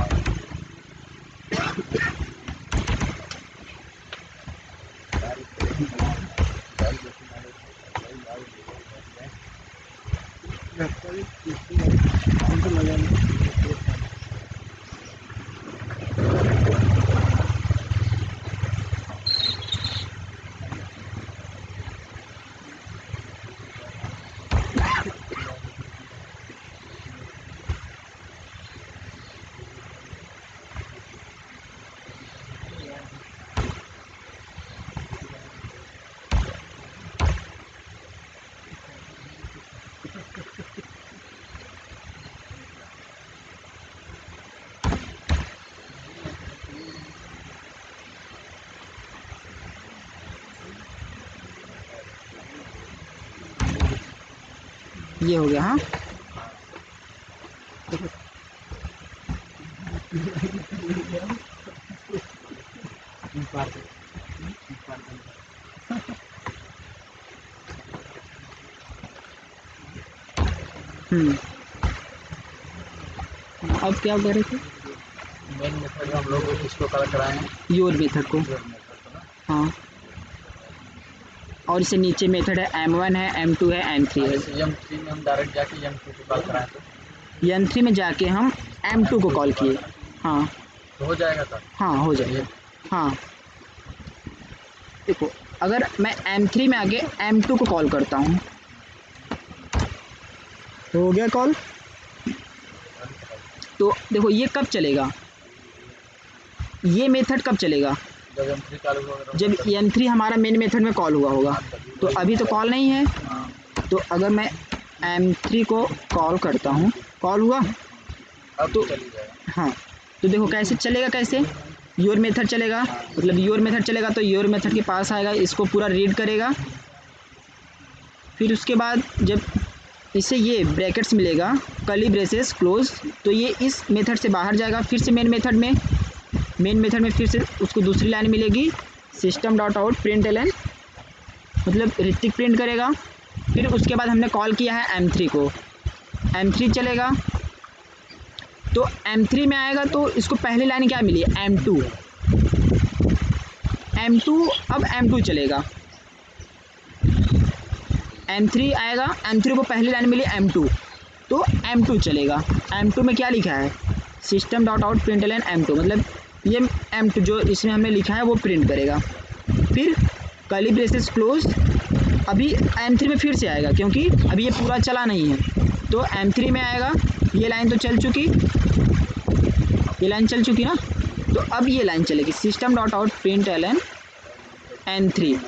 ये हो गया। हाँ अब क्या कह रहे थे? मेन मेथड में हम लोग किसको कॉल कराएं, योर मेथड को। योर मेथड को ना। हाँ, और इससे नीचे मेथड है M1 है M2 है M3 है। जैसे M3 में हम डायरेक्ट जाके M2 को कॉल कराएं तो M3 में जाके हम M2 को कॉल किए। हाँ तो हो जाएगा सर। हाँ हो जाएगा। हाँ देखो, अगर मैं M3 में आके M2 को कॉल करता हूँ, हो गया कॉल। तो देखो ये कब चलेगा, ये मेथड कब चलेगा, जब M3 चालू होगा जब M3 हमारा मेन मेथड में कॉल हुआ होगा। तो अभी तो कॉल नहीं है, तो अगर मैं M3 को कॉल करता हूँ, कॉल हुआ अब तो चली जाएगा। हाँ, तो देखो कैसे चलेगा, कैसे योर मेथड चलेगा, मतलब योर मेथड चलेगा तो योर मेथड के पास आएगा, इसको पूरा रीड करेगा, फिर उसके बाद जब इसे ये ब्रैकेट्स मिलेगा कर्ली ब्रेसेस क्लोज, तो ये इस मेथड से बाहर जाएगा, फिर से मेन मेथड में फिर से उसको दूसरी लाइन मिलेगी system dot out println, मतलब ऋतिक प्रिंट करेगा। फिर उसके बाद हमने कॉल किया है M3 को, M3 चलेगा, तो M3 में आएगा तो इसको पहली लाइन क्या मिली है M2, अब M2 चलेगा, M3 आएगा, M3 को पहली लाइन मिली M2, तो M2 चलेगा। M2 में क्या लिखा है system dot out println M2, मतलब ये M2 जो इसमें हमने लिखा है वो प्रिंट करेगा। फिर कर्ली ब्रेसेस क्लोज, अभी M3 में फिर से आएगा क्योंकि अभी ये पूरा चला नहीं है, तो M3 में आएगा, ये लाइन तो चल चुकी, ये लाइन चल चुकी ना, तो अब ये लाइन चलेगी system dot out println N3,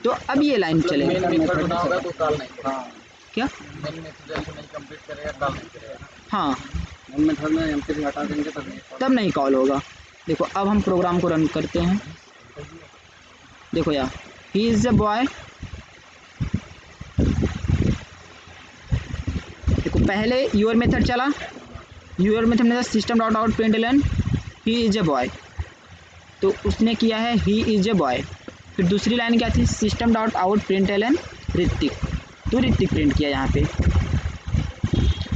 तो अब ये लाइन चलेगी। मेन मेथड ना होगा तो कॉल नहीं करेगा। क्या मेन मेथड जैसे नहीं कंप्लीट करेगा कॉल नहीं करेगा। हाँ, मेन मेथड में M3 हटा देंगे तब नहीं कॉल होगा। देखो अब हम प्रोग्राम को रन करते हैं, देखो यार ही इज़ अ बॉय पहले यूर मेथड चला, यूर मेथड में system dot out println he is a boy, तो उसने किया है ही इज ए बॉय। फिर दूसरी लाइन क्या थी, system dot out println Hrithik, तो ऋतिक प्रिंट किया यहाँ पे।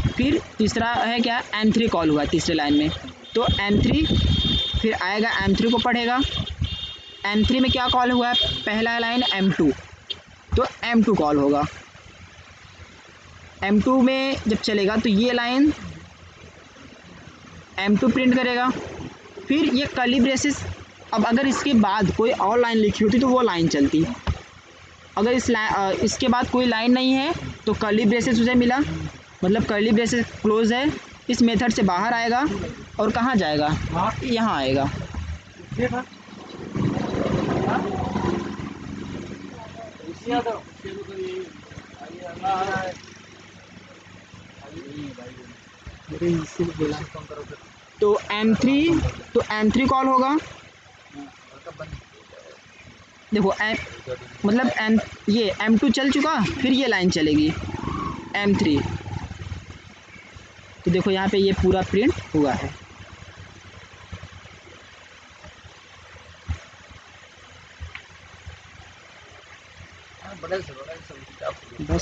फिर तीसरा है क्या, m3 कॉल हुआ तीसरे लाइन में, तो m3 फिर आएगा m3 को पढ़ेगा, m3 में क्या कॉल हुआ है, पहला लाइन m2, तो m2 कॉल होगा। m2 में जब चलेगा तो ये लाइन m2 प्रिंट करेगा। फिर ये कर्ली ब्रेसेस, अब अगर इसके बाद कोई और लाइन लिखी होती तो वो लाइन चलती, अगर इसके बाद कोई लाइन नहीं है तो कर्ली ब्रेसेस उसे मिला, मतलब कर्ली ब्रेसेस क्लोज है, इस मेथड से बाहर आएगा और कहाँ जाएगा, यहाँ आएगा। तो M3 कॉल होगा, देखो मतलब ये M2 चल चुका, फिर ये लाइन चलेगी M3, तो देखो यहाँ पे ये पूरा प्रिंट हुआ है। बदल से बस